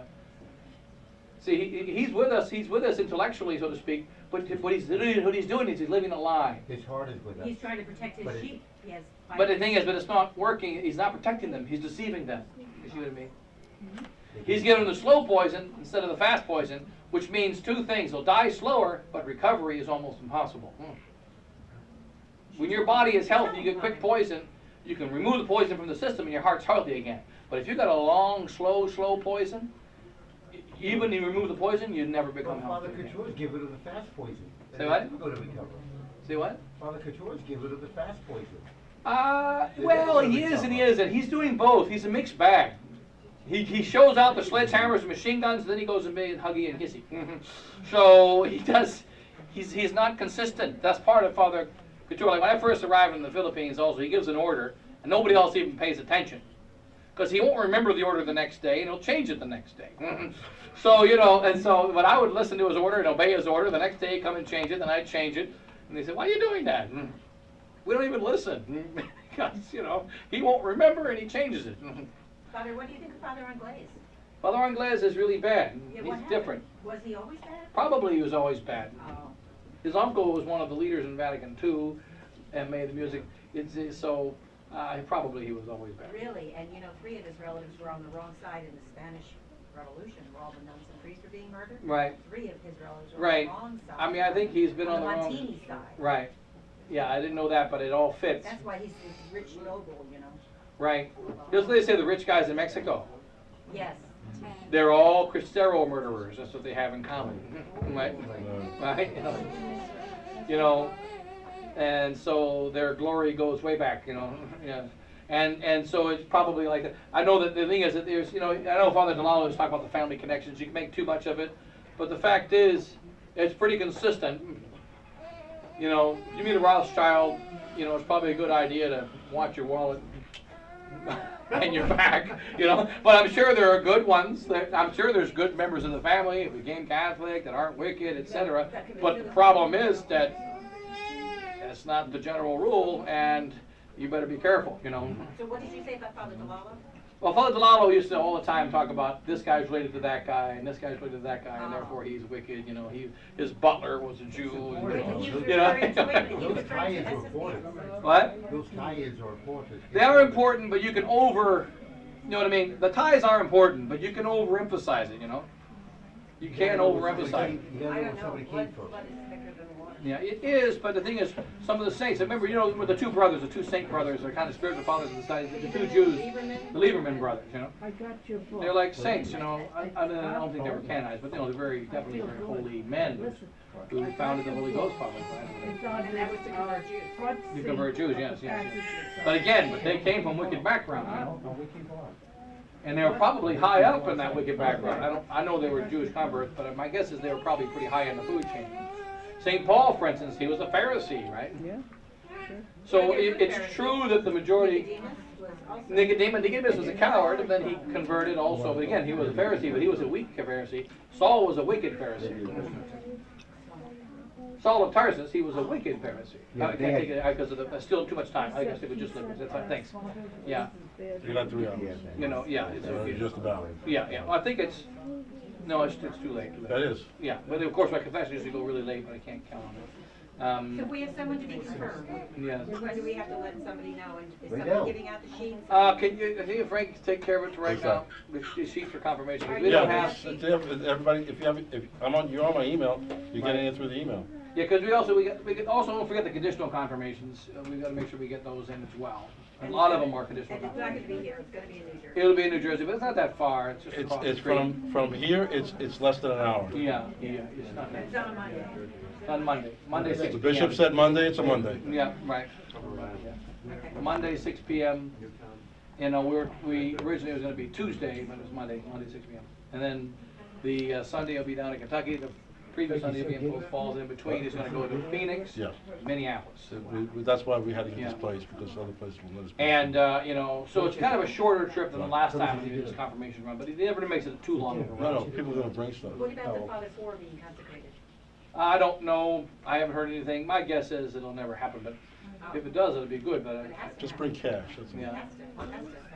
See, he's with us. He's with us intellectually, so to speak. But what he's doing is he's living a lie. His heart is with us. He's trying to protect his sheep. He has But the thing is, it's not working. He's not protecting them. He's deceiving them. You see what I mean? He's giving them the slow poison instead of the fast poison, which means two things. They'll die slower, but recovery is almost impossible. When your body is healthy, you get quick poison. You can remove the poison from the system and your heart's healthy again. But if you've got a long, slow poison, even if you remove the poison, you never become healthy. Father Couture give rid of the fast poison. Say what? Never go to recover. See what? Father Couture give rid of the fast poison. Well, he is and he isn't. He's doing both. He's a mixed bag. He shows out the sledgehammers and machine guns, and then he goes and being huggy and hissy. So he does. He's not consistent. That's part of Father Couture. Like when I first arrived in the Philippines, also he gives an order, and nobody else even pays attention, because he won't remember the order the next day, and he'll change it the next day. So but I would listen to his order and obey his order. The next day he'd come and change it, then I'd change it, and they said, "Why are you doing that?" We don't even listen, because he won't remember and he changes it. Father, what do you think of Father Anglais? Father Anglais is really bad. Yeah, He's what happened? different. Was he always bad? Probably he was always bad. Oh. His uncle was one of the leaders in Vatican II and made the music. Probably he was always bad. Really? And 3 of his relatives were on the wrong side in the Spanish Revolution, where all the nuns and priests were being murdered. Right. 3 of his relatives were Right. on the wrong side. I mean, I think he's been on the wrong. Martini side. Right. Yeah, I didn't know that, but it all fits. That's why he's this rich noble, Right. Just what they say, the rich guys in Mexico. Yes. They're all Cristero murderers. That's what they have in common. Right? Right? And so their glory goes way back, Yeah. And so it's probably like that. I know that the thing is that there's, I know Father Delano was talking about the family connections. You can make too much of it. But the fact is, it's pretty consistent. You meet a Rothschild, it's probably a good idea to watch your wallet. and you're back, you know. But I'm sure there are good ones. I'm sure there's good members of the family who became Catholic that aren't wicked, etc. But the problem is that that's not the general rule, and you better be careful, you know. So what did you say about Father Delalo? Well, Father Delalo used to all the time talk about this guy's related to that guy, and this guy's related to that guy, and therefore he's wicked. You know, his butler was a Jew. And, He was you know, referring to it, he was Those referring to tie-ins are SSPs. important. what? Those tie-ins are important. They are important, but you can you know what I mean? The ties are important, but you can overemphasize it, you know? You can't overemphasize it. You gotta I know where don't know, somebody came what from. is thicker than water? Yeah, it is, but the thing is, some of the saints, remember, you know, with the two brothers, the two saint brothers, they're kind of spiritual fathers of the society, the two Jews, the Lieberman brothers, you know? I got your book. They're like saints, you know. I don't think they were canonized, but you know, they're definitely very holy men who founded the Holy Ghost Father. It's on And that was to convert Jews. front You seat. convert Jews, yes. But again, they came from wicked background, you know. And they were probably high up in that wicked background. I know they were Jewish converts, but my guess is they were probably pretty high in the food chain. St. Paul, for instance, he was a Pharisee, right? Yeah. So it's true that the majority. Nicodemus was a coward, and then he converted also. But again, he was a Pharisee, but he was a weak Pharisee. Saul was a wicked Pharisee. Saul of Tarsus, he was a wicked Pharisee. I can't take it because that's still too much time. I guess it would just live. That's fine. Thanks. Yeah. You got 3 hours. You know. Yeah. It's okay. Just about. Yeah. Yeah. Well, I think it's. No, it's too late. That is. Yeah. But of course, my confession usually go really late, but I can't count on it. So we have someone to be confirmed. Yes. When do we have to let somebody know? And is Right somebody now. giving out the sheets? Can you, Frank, take care of it right What's now? The sheet for confirmation. Are We you- don't Yeah, have. everybody, if you're on my email, you're getting it through the email. Yeah, because we also don't forget the conditional confirmations. We've got to make sure we get those in as well. A lot of them are conditional And it's not gonna confirmations. be here, it's gonna be in New Jersey. It'll be in New Jersey, but it's not that far. It's just across the It's street. from here, it's less than an hour. Yeah, it's not that. It's on a Monday. It's on Monday. Monday 6 The p.m. bishop said Monday, it's a Monday. Yeah, right. Yeah. Monday 6 p.m. You know, we originally it was going to be Tuesday, but it was Monday 6 p.m. And then the Sunday will be down in Kentucky. The previous Sunday will be in Post Falls. In between, he's going to go to Phoenix, Yeah. Minneapolis. That's why we had to get this Yeah. place, because other places will let us. And, you know, so it's kind of a shorter trip than the last time we did this confirmation run, but it never makes it too long of a No, run. people are gonna bring stuff. What about the Father Four being consecrated? I don't know. I haven't heard anything. My guess is it'll never happen, but if it does, it'll be good. But But it has to Just happen. bring cash, that's all. yeah. It has to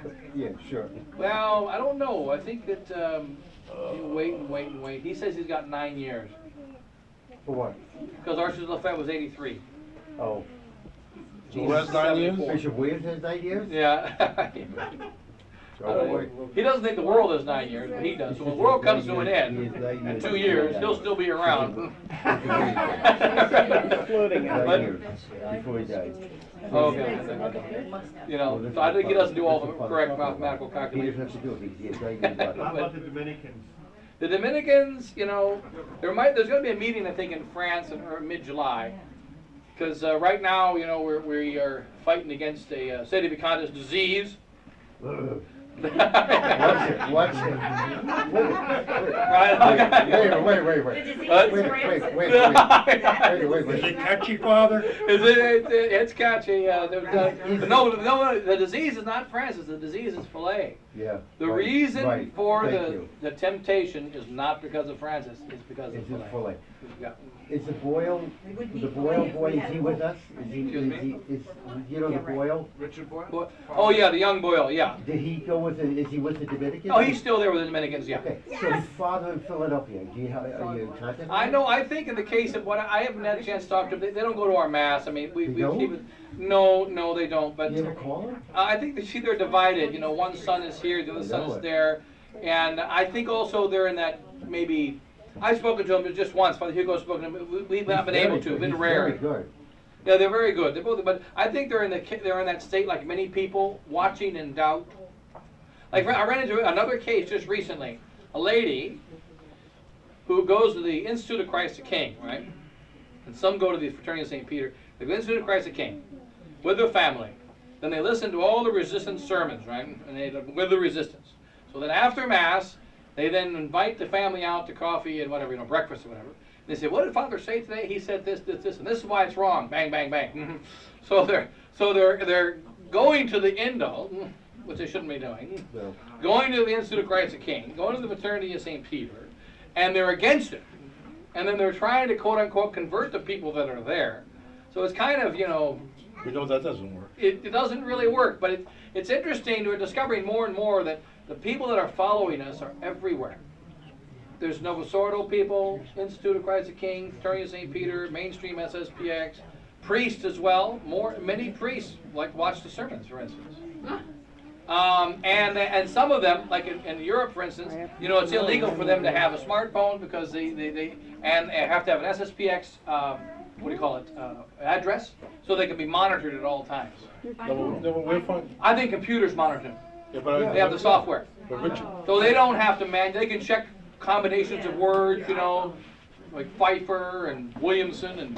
consecrate. Yeah, sure. Well, I don't know. I think that you wait and wait and wait. He says he's got 9 years For what? because Archbishop Lefebvre was 83. Oh, Who has 9 years? 74. Bishop Williams has 9 years? Yeah. Oh, boy. He doesn't think the world has 9 years, but he does. So when the world comes to an end in 2 years, he'll still be around. Floating out. 9 years before he died. Okay. You know, so I think he doesn't do all the correct mathematical He doesn't calculations. have to do it, he has 9 years left. How about the Dominicans? The Dominicans, you know, there's going to be a meeting, I think, in France in mid-July. Because right now, you know, we are fighting against a sedevacantous disease. Ugh. What's What's it? Right. Wait. The disease Uh, is rancid. Wait. Is it catchy, Father? It's catchy. No, the disease is not Francis. The disease is Filet. Yeah. The right, reason right. for Thank you. the temptation is not because of Francis. It's because of It's just Filet. Filet. Yeah. Is the Boyle, We would the need Boyle Filet if boy, we is had he a with boat. us? Excuse me? You know the Yeah, right. Boyle? Richard Boyle? Well, oh yeah, the young Boyle. Yeah. Did he go with is he with the Dominicans? Oh, he's still there with the Dominicans. Yeah. Okay, so his father in Philadelphia, are you in contact with I him? know. I think in the case of what I haven't had a chance to talk to them. They don't go to our mass. I mean, we They don't? keep it. No, they don't. But You ever call him? I think that they're divided. You know, one son is here, the other son is there, and I think also they're in that maybe. I've spoken to him just once. Father Hugo's spoken to him. We've not been able to. It's been He's rare. very good. Yeah, they're very good. They're both, but I think they're in that state like many people, watching in doubt. Like I ran into another case just recently, a lady who goes to the Institute of Christ the King, right? And some go to the Fraternity of St. Peter. They go to the Institute of Christ the King with their family. Then they listen to all the resistance sermons, right? And they with the resistance. So then after Mass, they then invite the family out to coffee and whatever, breakfast or whatever. They say, "What did Father say today?" He said this, and this is why it's wrong. Bang, bang, bang. So they're going to the Indo which they shouldn't be doing, No. going to the Institute of Christ the King, going to the Fraternity of St. Peter, and they're against it. And then they're trying to quote-unquote convert the people that are there. So it's kind of, you know, We know that doesn't work. it doesn't really work, but it's interesting. We're discovering more and more that the people that are following us are everywhere. There's Novus Ordo people, Institute of Christ the King, Fraternity of St. Peter, mainstream SSPX, priests as well. Many priests like watch the sermons, for instance. And some of them, like in Europe, for instance, you know, it's illegal for them to have a smartphone because they have to have an SSPX, what do you call it, address, so they can be monitored at all times. No, we're fine. I think computers monitor them. Yeah, but They have the software. But Richard, So they don't have to they can check combinations of words, you know, like Pfeiffer and Williamson and,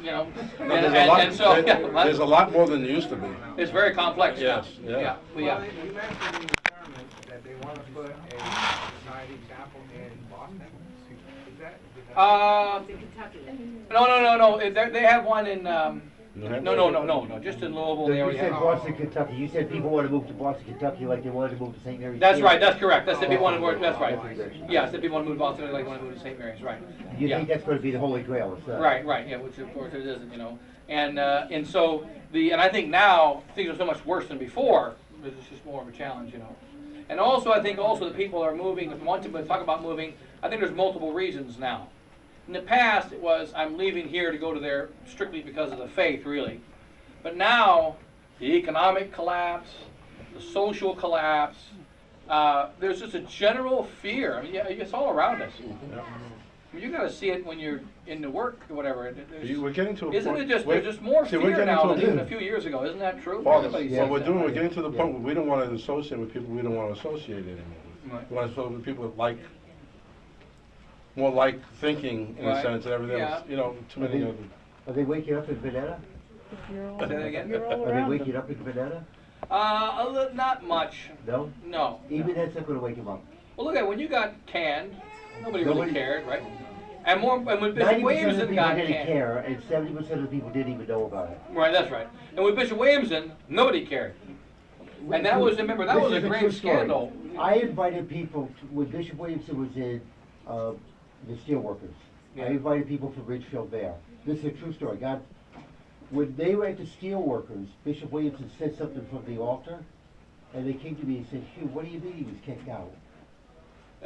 you know, and so, yeah, there's a lot more than there used to be. it's very complex. Yes, yeah. Yeah, Well, yeah. you mentioned in the sermon that they want to put a society example in Boston. Is that? No. They have one in, New Hampshire? no, just in Louisville, they You already said have. Boston, Kentucky. You said people want to move to Boston, Kentucky like they wanted to move to St. Mary's. That's Field. right, that's correct. That's the people want to move, that's right. That's right. Yes, the people want to move to Boston, they like want to move to St. Mary's, right. You Yeah. think that's going to be the Holy Grail? Is that? Right, yeah, which of course it isn't, you know. And so and I think now things are so much worse than before. It's just more of a challenge, you know. And also, I think also the people are moving. If you want to talk about moving, I think there's multiple reasons now. In the past, it was I'm leaving here to go to there strictly because of the faith, really. But now, the economic collapse, the social collapse, there's just a general fear. I mean, yeah, it's all around us. I mean, you got to see it when you're into work or whatever. We're getting to a Isn't point. it just there's just more See, we're fear getting now to than even a few years ago? Isn't that true? Father, Everybody yeah. says what we're that. doing, we're getting to the point where we don't want to associate with people we don't want to associate anymore. Right. We want to associate with people that like, more like thinking in a Right. sense and everything Yeah. else. You know, too many of them. Are they waking up in Vanetta? Say that again? Are they waking up in Vanetta? Not much. No? No. Even that's not going to wake them up. Well, look at when you got canned, nobody really Nobody- cared, right? And when Bishop 90% of the Williamson people got didn't canned, care, and 70% of the people didn't even know about it. right? That's right. And with Bishop Williamson, nobody cared. And that was, remember, that This was a is grave true story. scandal. I invited people, when Bishop Williamson was in the Steelworkers, Yeah. I invited people from Ridgefield there. This is a true story. When they were at the Steelworkers, Bishop Williamson said something from the altar, and they came to me and said, Hugh, what do you mean he was kicked out?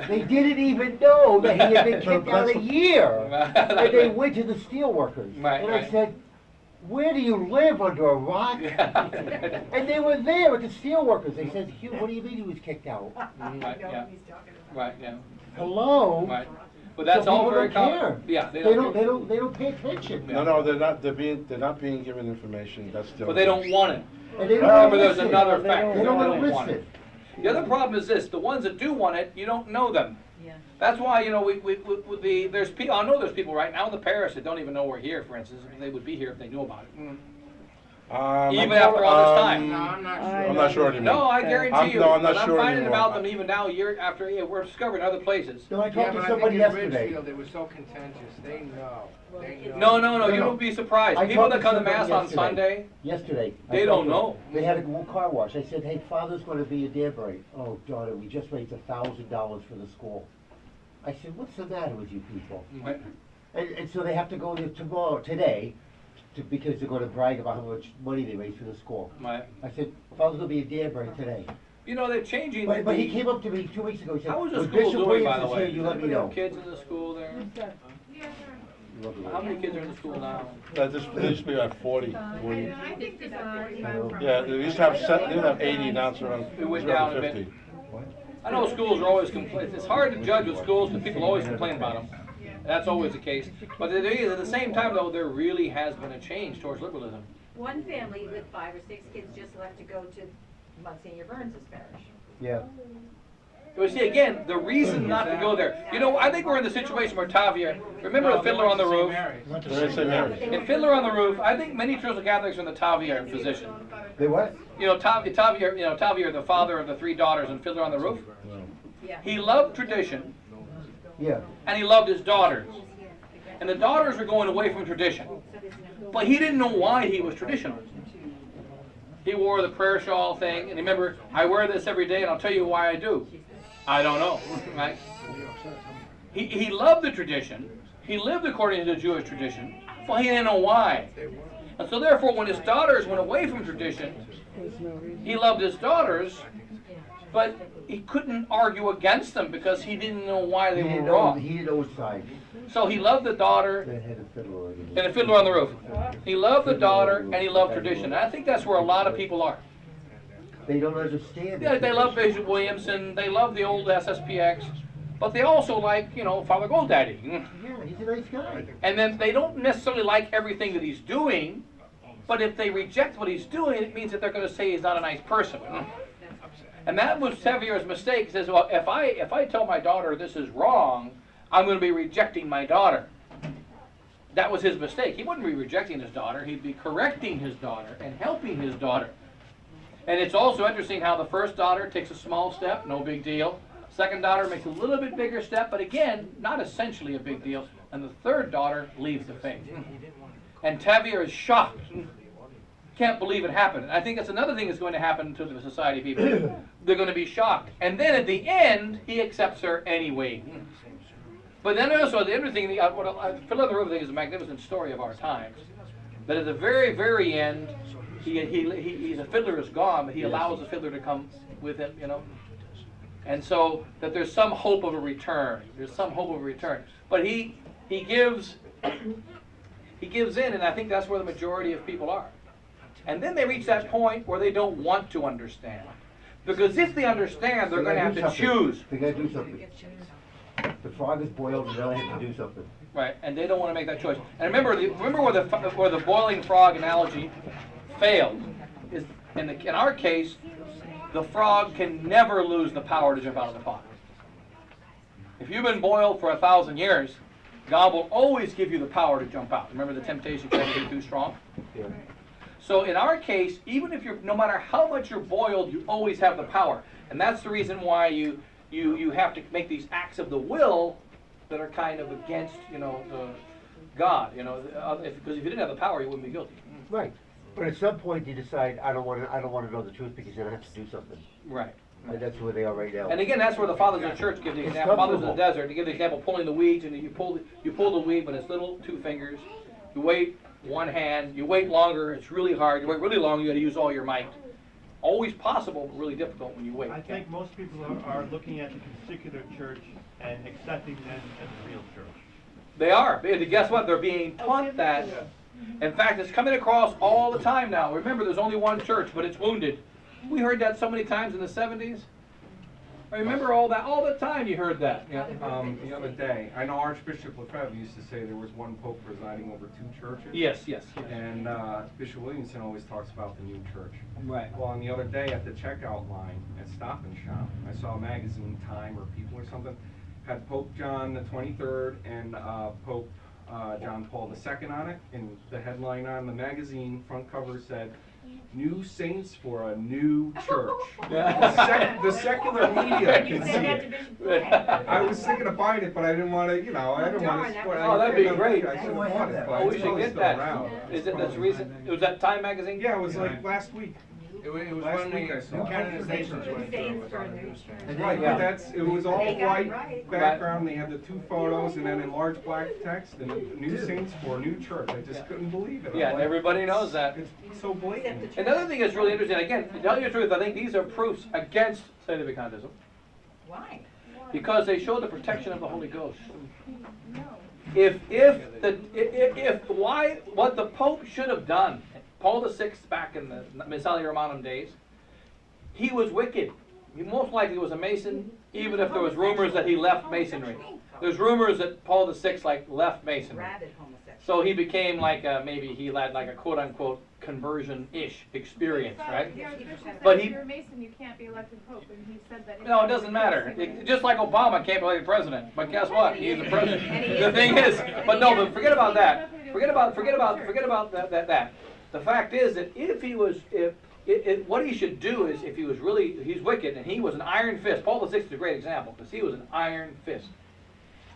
They didn't even know that he had been kicked out a year. And they went to the Steelworkers. Right, And I right. said, where do you live, under a rock? And they were there at the Steelworkers. They said, Hugh, what do you mean he was kicked out? Right, yeah. Right, yeah. Hello? Right. But that's So all people very don't common. care. Yeah, They don't pay attention. No, they're not being given information. That's the But they don't want it. And they don't Remember, there's listen. another factor. They don't want listen. it. The other problem is this: the ones that do want it, you don't know them. Yeah. That's why, you know, there's people. I know there's people right now in the parish that don't even know we're here. For instance, they would be here if they knew about it. Even after all this time. No, I'm not sure. I'm not sure anymore. No, I guarantee you. No, I'm not but sure I'm finding anymore. about them even now, year after year. We're discovering other places. No, I Yeah, talked but to I somebody think in yesterday. Ridgefield, it was so contentious. They know. They know. No, you won't be surprised. I People talked that to come to somebody mass on yesterday. Sunday, Yesterday. They I don't talked to know. them. They had a car wash. I said, hey, Father's going to be in Danbury. Oh, daughter, we just raised $1,000 for the school. I said, what's the matter with you people? right? And so they have to go there today, because they're going to brag about how much money they raised for the school. Right. I said, Father's going to be in Danbury today. You know, they're changing. But he came up to me 2 weeks ago. He said, How was the when school Bishop doing, by Williams the is way? here, you let me Anybody have know. kids in the school there? How many kids are in the school now? There used to be like 40. I think there's about 45. Yeah, they used to have 80, now it's around, It went it's around down a bit. 50. I know schools are always complain. It's hard to judge with schools because people always complain about them. That's always the case. But at the same time, though, there really has been a change towards liberalism. One family with 5 or 6 kids just left to go to Monsignor Burns' parish. Yeah. But see, again, the reason not to go there. You know, I think we're in the situation where Tavia, remember the Fiddler on the Roof? They're in St. Mary's. In Fiddler on the Roof, I think many traditional Catholics are in the Tavia position. They what? You know, Tavia, the father of the 3 daughters in Fiddler on the Roof. Yeah. He loved tradition, Yeah. and he loved his daughters. And the daughters were going away from tradition. But he didn't know why he was traditional. He wore the prayer shawl thing, and remember, I wear this every day, and I'll tell you why I do. I don't know, right? He loved the tradition. He lived according to the Jewish tradition. Well, he didn't know why. And so therefore, when his daughters went away from tradition, he loved his daughters, but he couldn't argue against them because he didn't know why they were wrong. He didn't know which side. So he loved the daughter That had a fiddler on it. and a fiddler on the roof. He loved the daughter and he loved tradition. And I think that's where a lot of people are. They don't understand. Yeah, they love Bishop Williamson, they love the old SSPX, but they also like, you know, Father Goldaddy. Yeah, he's a nice guy. And then they don't necessarily like everything that he's doing, but if they reject what he's doing, it means that they're going to say he's not a nice person. And that was Tevye's mistake. He says, well, if I tell my daughter this is wrong, I'm going to be rejecting my daughter. That was his mistake. He wouldn't be rejecting his daughter. He'd be correcting his daughter and helping his daughter. And it's also interesting how the first daughter takes a small step, no big deal. Second daughter makes a little bit bigger step, but again, not essentially a big deal. And the third daughter leaves the faith. And Tevye is shocked. Can't believe it happened. And I think that's another thing that's going to happen to the society people. They're going to be shocked. And then at the end, he accepts her anyway. But then also the interesting thing, Fiddler on the Roof thing is a magnificent story of our times. But at the very, very end, the fiddler is gone, but he allows the fiddler to come with him, you know. And so that there's some hope of a return. There's some hope of a return. But he gives in, and I think that's where the majority of people are. And then they reach that point where they don't want to understand. Because if they understand, they're going to have to choose. They got to do something. The frog is boiled, and now they have to do something. Right, and they don't want to make that choice. And remember where the boiling frog analogy failed is in our case, the frog can never lose the power to jump out of the pot. If you've been boiled for 1,000 years, God will always give you the power to jump out. Remember the temptation can never be too strong? Yeah. So in our case, even if you're, no matter how much you're boiled, you always have the power. And that's the reason why you have to make these acts of the will that are kind of against, you know, God, you know, because if you didn't have the power, you wouldn't be guilty. Right. But at some point you decide, I don't want to know the truth because then I have to do something. Right. And that's where they are right now. And again, that's where the fathers of the church give the example. Fathers of the desert, to give the example, pulling the weeds, and you pull the weed when it's little 2 fingers. You wait 1 hand. You wait longer. It's really hard. You wait really long. You got to use all your might. Always possible, but really difficult when you wait. I think most people are looking at the secular church and accepting them as a real church. They are. Guess what? They're being taught that. In fact, it's coming across all the time now. Remember, there's only one church, but it's wounded. We heard that so many times in the 70s. I remember all that. All the time you heard that. Yeah. The other day, I know Archbishop Lefebvre used to say there was one pope presiding over 2 churches. Yes, yes. And Bishop Williamson always talks about the new church. Right. Well, and the other day at the checkout line at Stop and Shop, I saw a magazine, Time or People or something, had Pope John the 23rd and Pope John Paul II on it. And the headline on the magazine front cover said, "New saints for a new church." The secular media can see it. I was thinking of buying it, but I didn't want to, I didn't want to support it. Oh, that'd be great. I should have bought it, but Oh, we it's should probably get still that. around. Is it that's recent? It was that Time magazine? Yeah, it was like last week. It was Last when week I saw it. canonizations went through. It was on the news. Right, Yeah. but it was all They got it white right. background, they had the 2 photos, and then in large black text, and new saints for a new church. I just couldn't believe it. I'm Yeah, like, everybody knows that. It's so blatant. Another thing that's really interesting, again, to tell you the truth, I think these are proofs against scientific contism Why? because they show the protection of the Holy Ghost. What the Pope should have done, Paul VI back in the Missale Romanum days, he was wicked. He most likely was a Mason, even if there was rumors that he left Masonry. There's rumors that Paul VI left Masonry. Rabid homosexual. So he became maybe he had like a quote-unquote conversion-ish experience, right? But But he- if you're a Mason, you can't be elected pope, and he said that. No, it doesn't matter. Just like Obama can't be elected president, but guess what? He's the president. The thing is, but forget about that. Forget about that. The fact is that if he was, what he should do is, if he was really, he's wicked, and he was an iron fist. Paul VI is a great example because he was an iron fist.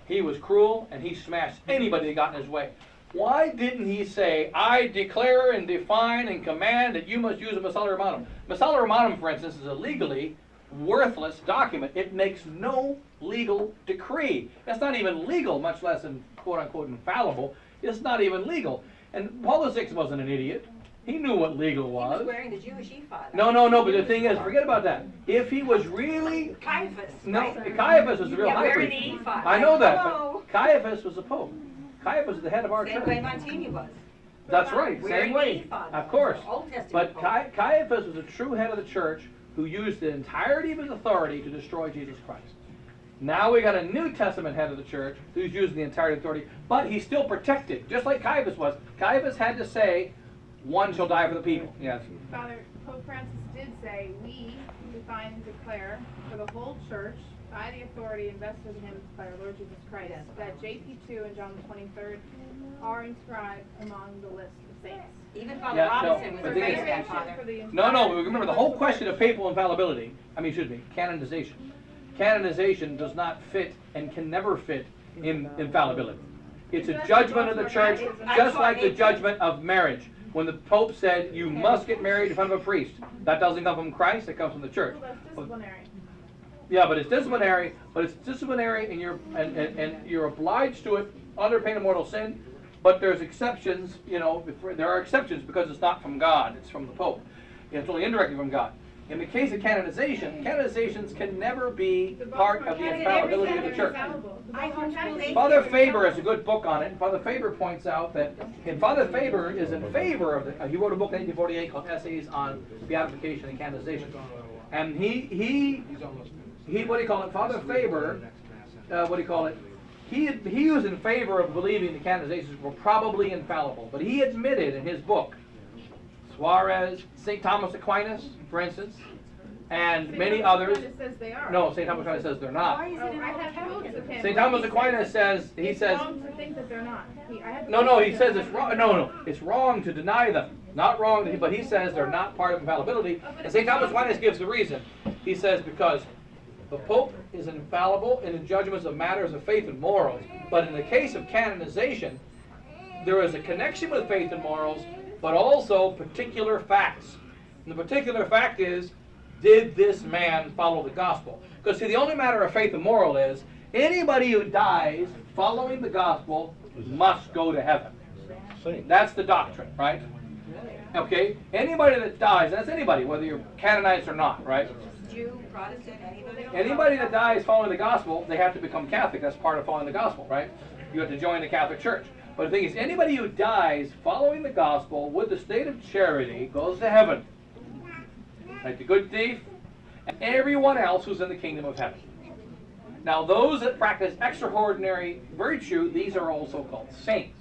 He was cruel, and he smashed anybody that got in his way. Why didn't he say, I declare and define and command that you must use a Masala Romanum? Masala Romanum, for instance, is a legally worthless document. It makes no legal decree. It's not even legal, much less quote-unquote infallible. It's not even legal. And Paul VI wasn't an idiot. He knew what legal was. He was wearing the Jewish ephod. No, but the thing is, forget about that. If he was really... Caiaphas. No, right? Caiaphas was the real Yeah, high wearing priest. the ephod. I know that, Hello. but Caiaphas was the Pope. Caiaphas was the head of our Same church. way Montini was. That's right, Wearing same the way, ephod. of course. Old Testament But Pope. Caiaphas was a true head of the church who used the entirety of his authority to destroy Jesus Christ. Now we got a New Testament head of the church who's using the entirety of authority, but he's still protected, just like Caiaphas was. Caiaphas had to say, one shall die for the people. Yes. Father, Pope Francis did say, we define and declare for the whole church, by the authority invested in him by our Lord Jesus Christ, that JP2 and John the 23rd are inscribed among the list of saints. Even Father Yeah, Robinson no, was I think against it's- that, Father. No, remember the whole question of papal infallibility, canonization. Canonization does not fit and can never fit in infallibility. It's a judgment of the church, just like the judgment of marriage. When the Pope said, you must get married in front of a priest, that doesn't come from Christ, it comes from the church. Well, that's disciplinary. Yeah, but it's disciplinary, and you're obliged to it under pain of mortal sin, but there's exceptions, there are exceptions because it's not from God, it's from the Pope. It's only indirectly from God. In the case of canonization, canonizations can never be part of the infallibility of the church. Father Faber has a good book on it. Father Faber points out that, and Father Faber is in favor of he wrote a book in 1848 called Essays on Beatification and Canonization. And he what do you call it? Father Faber, he was in favor of believing the canonizations were probably infallible, but he admitted in his book, Suarez, St. Thomas Aquinas, for instance, and many others. Says they are. No, St. Thomas Aquinas says they're not. Why is it in all the Catholic? St. Thomas Aquinas says, It's wrong to think that they're not. he says it's wrong. No, it's wrong to deny them. Not wrong, but he says they're not part of infallibility. And St. Thomas Aquinas gives the reason. He says because the Pope is infallible in the judgments of matters of faith and morals, but in the case of canonization, there is a connection with faith and morals, but also particular facts. And the particular fact is, did this man follow the gospel? Because see, the only matter of faith and moral is, anybody who dies following the gospel must go to heaven. That's the doctrine, right? Okay? Anybody that dies, that's anybody, whether you're canonized or not, right? Jew, Protestant, anybody? Anybody that dies following the gospel, they have to become Catholic. That's part of following the gospel, right? You have to join the Catholic Church. But the thing is, anybody who dies following the gospel with the state of charity goes to heaven. Like the good thief and everyone else who's in the kingdom of heaven. Now, those that practice extraordinary virtue, these are also called saints.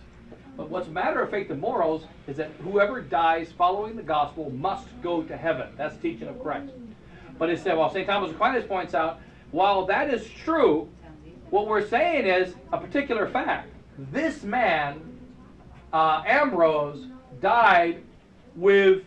But what's a matter of faith and morals is that whoever dies following the gospel must go to heaven. That's the teaching of Christ. But it said, well, St. Thomas Aquinas points out, while that is true, what we're saying is a particular fact. This man, Ambrose, died with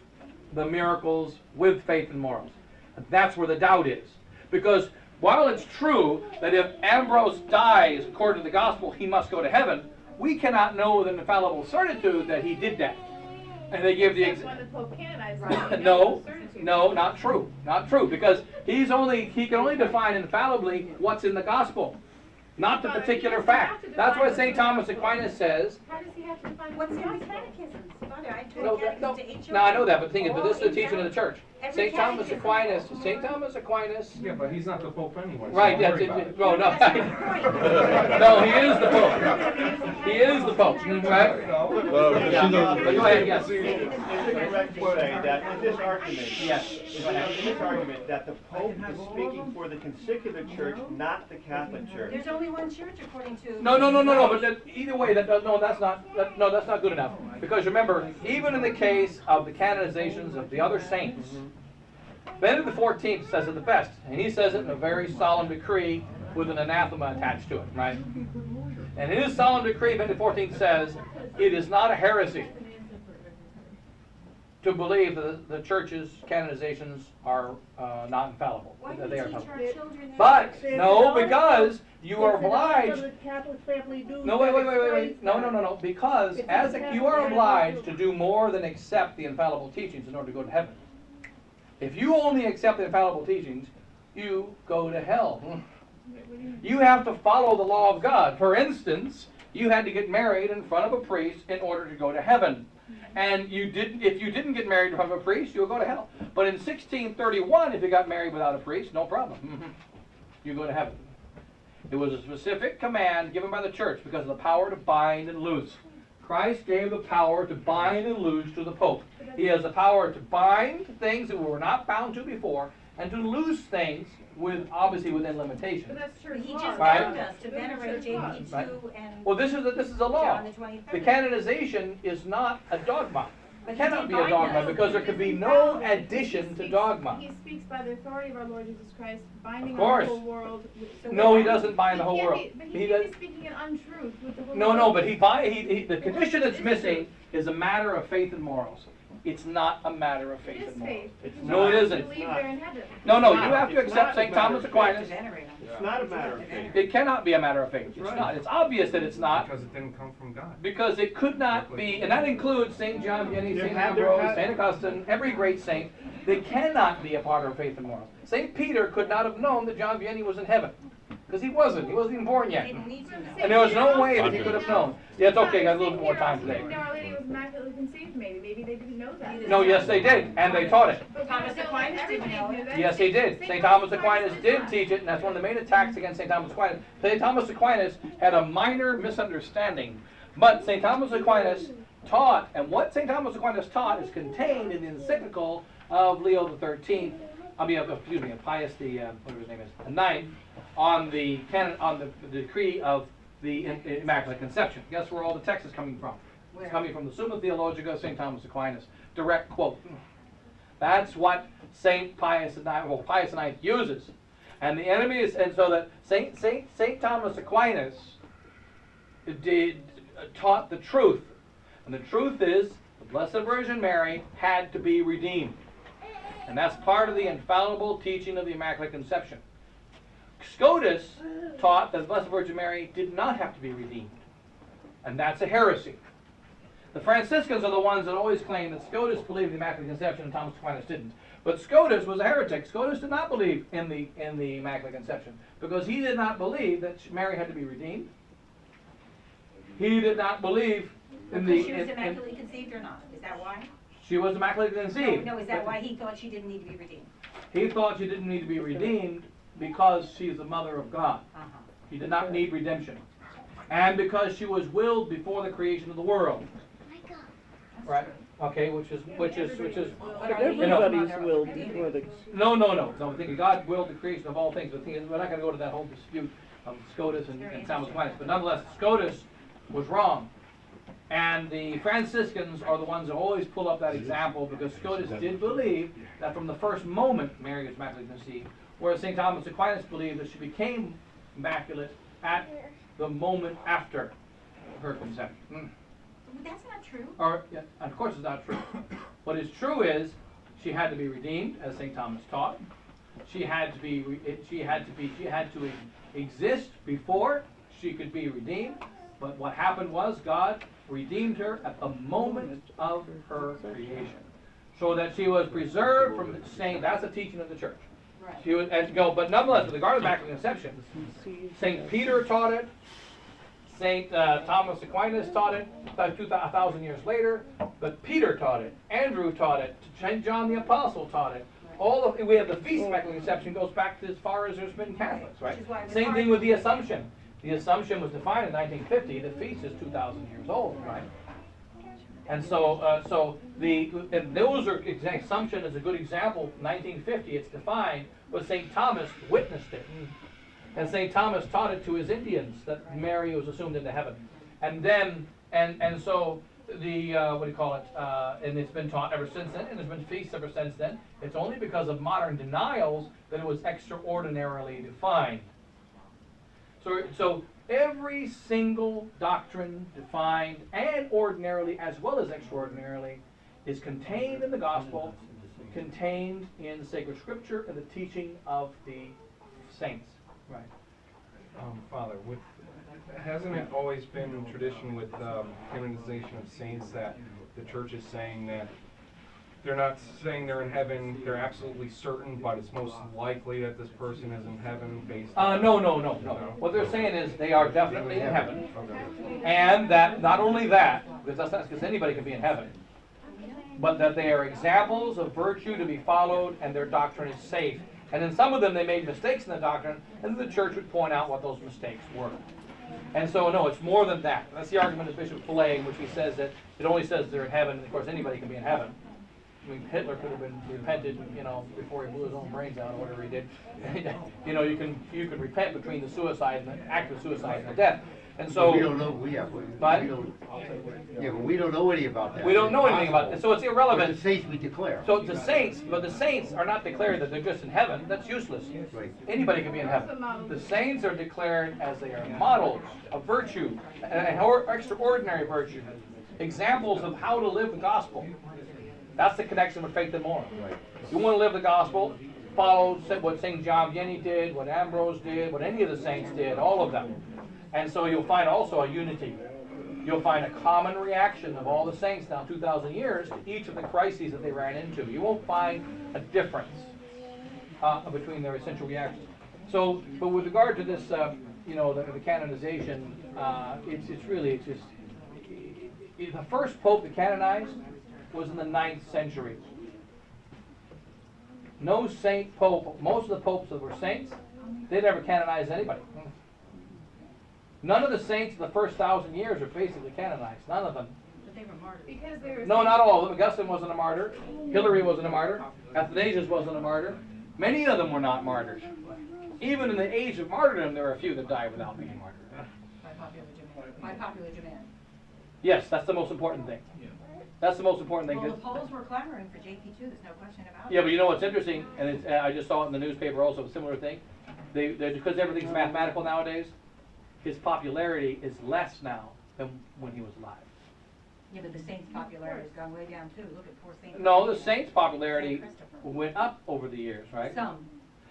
the miracles, with faith and morals. And that's where the doubt is. Because while it's true that if Ambrose dies according to the gospel, he must go to heaven, we cannot know with an infallible certitude that he did that. And they give the When the Pope canonized him, No, not true. Not true. Because he can only define infallibly what's in the gospel, not the particular fact. That's what St. Thomas Aquinas says. How does he have to define What's in the the catechisms? Father, I No, told catechisms to 8 children. I know that, but the thing is, but this is the All teaching of the church. Every St. Thomas catechism. Yeah, but he's not the Pope anyway. So Right, don't yes, worry about it. well, no. No, he is the Pope. He is the Pope, right? But go ahead, yes. Is it correct to say that in this argument, Yes. in this argument, that the Pope is speaking for the Consicular Church, not the Catholic Church? There's only one church according to... No, but either way, that's not good enough. Because remember, even in the case of the canonizations of the other saints, Benedict XIV says it the best, and he says it in a very solemn decree with an anathema attached to it, right? And in his solemn decree, Benedict XIV says, it is not a heresy to believe that the church's canonizations are not infallible. Why do That we they are teach infallible. our children that? But, no, because You are obliged. The Catholic family do. No, wait. No. Because as you are obliged to do more than accept the infallible teachings in order to go to heaven. If you only accept the infallible teachings, you go to hell. You have to follow the law of God. For instance, you had to get married in front of a priest in order to go to heaven. And if you didn't get married in front of a priest, you'll go to hell. But in 1631, if you got married without a priest, no problem. You go to heaven. It was a specific command given by the church because of the power to bind and loose. Christ gave the power to bind and loose to the Pope. He has the power to bind things that were not bound to before and to loose things obviously within limitations. But that's church He law. just Right. bound us to venerate JP2 Right. and Well, this is a law. John the 23rd. The canonization is not a dogma. But It he cannot did be a bind dogma us. because there could be no addition to dogma. He speaks by the authority of our Lord Jesus Christ, binding Of on course. the whole world. No, he doesn't bind the whole He can't world. be- But He he does. can't be speaking an untruth with the whole No, world. but the condition that's missing is a matter of faith and morals. It's not a matter of It faith is and morals. faith. It's No, it not. isn't. Believe they're in heaven. No, you not. have to It's accept not St. a matter Thomas of Aquinas. to venerate him. It's not a matter of faith. It cannot be a matter of faith. It's right. not. It's obvious that it's not. Because it didn't come from God. Because it could not be, and that includes St. John Vianney, There St. had- Ambrose, St. Augustine, every great saint. They cannot be a part of faith and morals. St. Peter could not have known that John Vianney was in heaven. Because he wasn't even born He yet. didn't need to know. And there was no way that he could have known. Yeah, it's okay, got a little bit more time today. Maybe Our Lady was immaculately conceived, maybe they didn't know that. No, yes they did, and they taught it. But Thomas no, Aquinas didn't everybody know knew it. that. Yes, he did. St. Thomas Aquinas did teach it, and that's one of the main attacks against St. Thomas Aquinas. St. Thomas Aquinas had a minor misunderstanding, but St. Thomas Aquinas taught, and what St. Thomas Aquinas taught is contained in the encyclical of Leo the 13th. Of Pius the whatever his name is, the 9th, on the decree of the Immaculate Conception. Guess where all the text is coming from? Where? It's coming from the Summa Theologica of St. Thomas Aquinas. Direct quote. That's what Pius IX uses. And the enemy is, and so that St. Thomas Aquinas taught the truth. And the truth is, the Blessed Virgin Mary had to be redeemed. And that's part of the infallible teaching of the Immaculate Conception. Scotus taught that the Blessed Virgin Mary did not have to be redeemed. And that's a heresy. The Franciscans are the ones that always claim that Scotus believed in the Immaculate Conception and Thomas Aquinas didn't. But Scotus was a heretic. Scotus did not believe in the Immaculate Conception because he did not believe that Mary had to be redeemed. He did not believe in Because she was immaculately conceived or not? Is that why? She was immaculately conceived. No, is that why he thought she didn't need to be redeemed? He thought she didn't need to be redeemed because she's the mother of God. He did not need redemption. And because she was willed before the creation of the world. Right? Okay, which is Everybody's will before the. No, I'm thinking God willed the creation of all things. But the thing is, we're not going to go to that whole dispute of Scotus and Thomas Aquinas. But nonetheless, Scotus was wrong. And the Franciscans are the ones that always pull up that example because Scotus did believe that from the first moment Mary was immaculately conceived, whereas St. Thomas Aquinas believed that she became immaculate at the moment after her conception. That's not true. And of course it's not true. What is true is she had to be redeemed, as St. Thomas taught. She had to exist before she could be redeemed. But what happened was God redeemed her at the moment of her creation, so that she was preserved from saying that's the teaching of the church. Right. She was, but nonetheless, with regard to the Immaculate Conception, St. Peter taught it. St. Thomas Aquinas taught it about 2,000 years later, but Peter taught it, Andrew taught it, St. John the Apostle taught it. We have the Feast of Immaculate Conception goes back to as far as there's been Catholics, right? Same thing with the Assumption. The Assumption was defined in 1950. The Feast is 2,000 years old, right? And Assumption is a good example. 1950, it's defined, but St. Thomas witnessed it. And St. Thomas taught it to his Indians that Mary was assumed into heaven. And then, so the, and it's been taught ever since then, and there's been feasts ever since then. It's only because of modern denials that it was extraordinarily defined. So every single doctrine defined, and ordinarily as well as extraordinarily, is contained in the gospel, contained in the sacred scripture and the teaching of the saints. Right. hasn't it always been tradition with canonization of saints that the church is saying that they're not saying they're in heaven, they're absolutely certain, but it's most likely that this person is in heaven based on... No. What they're saying is they are definitely in heaven. And that, not only that, because anybody can be in heaven, but that they are examples of virtue to be followed and their doctrine is safe. And in some of them they made mistakes in the doctrine, and the church would point out what those mistakes were. And so, no, it's more than that. That's the argument of Bishop Flay, in which he says that it only says they're in heaven, and of course anybody can be in heaven. I mean, Hitler could have been repented, before he blew his own brains out or whatever he did. You can repent between the suicide and the act of suicide and the death. And so we don't know. But we don't know anything about that. We don't know anything about it, so it's irrelevant. But the saints we declare. So the saints are not declared that they're just in heaven. That's useless. Right. Anybody can be in heaven. The saints are declared as they are models of virtue, extraordinary virtue, examples of how to live the gospel. That's the connection with faith and moral. Right. You want to live the gospel, follow what St. John Vianney did, what Ambrose did, what any of the saints did, all of them. And so you'll find also a unity. You'll find a common reaction of all the saints now 2,000 years to each of the crises that they ran into. You won't find a difference between their essential reactions. So, but with regard to this, the canonization, it's just the first pope that canonized was in the 9th century. No saint pope, most of the popes that were saints, they never canonized anybody. None of the saints in the first 1,000 years are basically canonized. None of them. But they were martyrs. Because they were No, not all of them. Augustine wasn't a martyr. Hilary wasn't a martyr. Athanasius wasn't a martyr. Many of them were not martyrs. Even in the age of martyrdom, there are a few that died without being martyred. By popular demand. Yes, that's the most important thing. That's the most important thing. Well, the Poles were clamoring for JP2, there's no question about it. Yeah, but you know what's interesting, and I just saw it in the newspaper also, a similar thing. Because everything's mathematical nowadays, his popularity is less now than when he was alive. Yeah, but the saints' popularity has gone way down too. Look at poor Saint. No, the saints' popularity went up over the years, right? Some.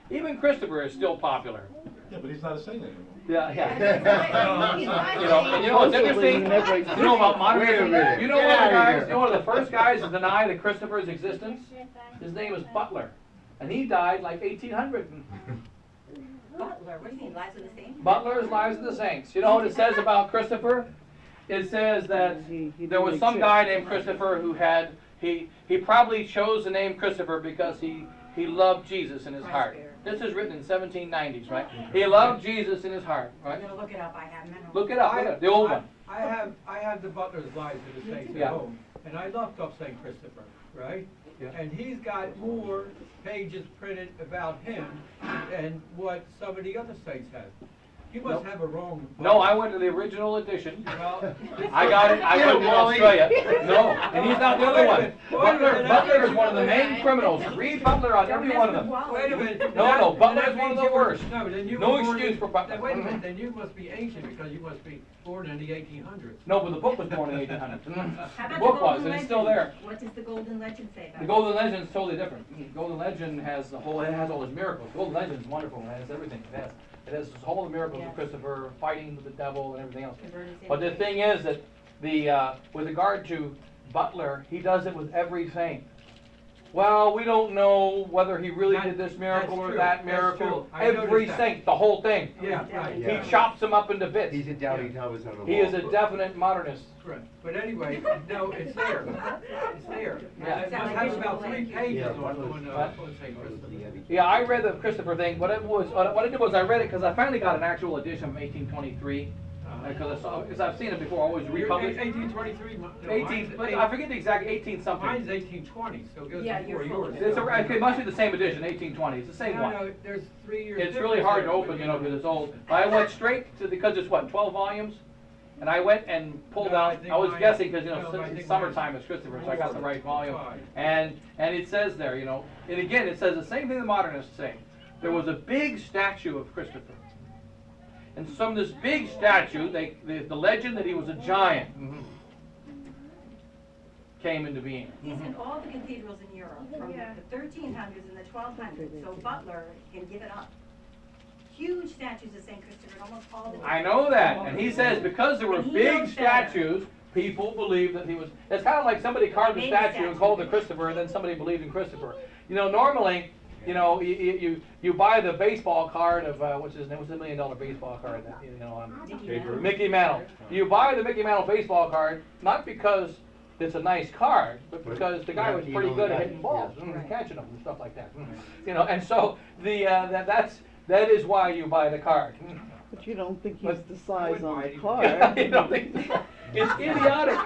Even Christopher is still popular. Yeah, but he's not a saint anymore. Yeah. And you know what's interesting? You know about modernism? You know one of the first guys to deny that Christopher's existence? His name was Butler. And he died like 1800. Butler, what do you mean, Lives of the Saints? Butler's Lives of the Saints. You know what it says about Christopher? It says that there was some guy named Christopher who had, he probably chose the name Christopher because he loved Jesus in his heart. This is written in 1790s, right? He loved Jesus in his heart, right? I'm going to look it up, I haven't. Look it up, the old one. I have the Butler's Lives of the Saints at home, and I looked up St. Christopher, right? Yeah. And he's got more pages printed about him than what some of the other saints have. You must have a wrong book. No, I went to the original edition. Well, I got it. I went to Australia. No, and he's not the other one. Butler is one of the main criminals. Read Butler on every one of them. Wait a minute. No, Butler is one of the worst. No excuse for Butler. Wait a minute. Then you must be ancient because you must be born in the 1800s. No, but the book was born in the 1800s. How about The book was, and it's still there. What does the Golden Legend say about The Golden Legend is totally different. The Golden Legend has all its miracles. The Golden Legend is wonderful. It has everything. It has all the miracles of Christopher, fighting with the devil and everything else. But the thing is that with regard to Butler, he does it with every saint. Well, we don't know whether he really did this miracle or that miracle. Every saint, the whole thing. Yeah, right. He chops them up into bits. He's a doubting Thomas on the wall. He is a definite modernist. Right. But anyway, no, it's there. It's there. Yeah. It must have about 3 pages on St. Christopher. Yeah, I read the Christopher thing. What I did was I read it because I finally got an actual edition from 1823. Because I've seen it before, always republished. 1823? I forget the exact 18 something. Mine's 1820, so it goes before yours. It must be the same edition, 1820. It's the same one. No, there's 3 years. It's really hard to open, because it's old. I went straight to because it's 12 volumes, and I went and pulled out. I was guessing because since it's summertime, it's Christopher, so I got the right volume. And it says there, and again it says the same thing the modernists say. There was a big statue of Christopher. And from this big statue, the legend that he was a giant came into being. He's in all the cathedrals in Europe, from the 1300s and the 1200s, so Butler can give it up. huge statues of St. Christopher in almost all the. I know that, and he says because there were And he big knows better. statues, people believed that he was, it's kind of like somebody carved a They made a statue and statue. called it Christopher, and then somebody believed in Christopher. You know, normally, you know, you buy the baseball card of, what's his name, what's the $1 million baseball card, that, you know, Mickey Mantle. You buy the Mickey Mantle baseball card, not because it's a nice card, but because the guy was pretty good at hitting balls and catching them and stuff like that. You know, and so that is why you buy the card. But you don't think he's the size on the You card. don't think it's idiotic.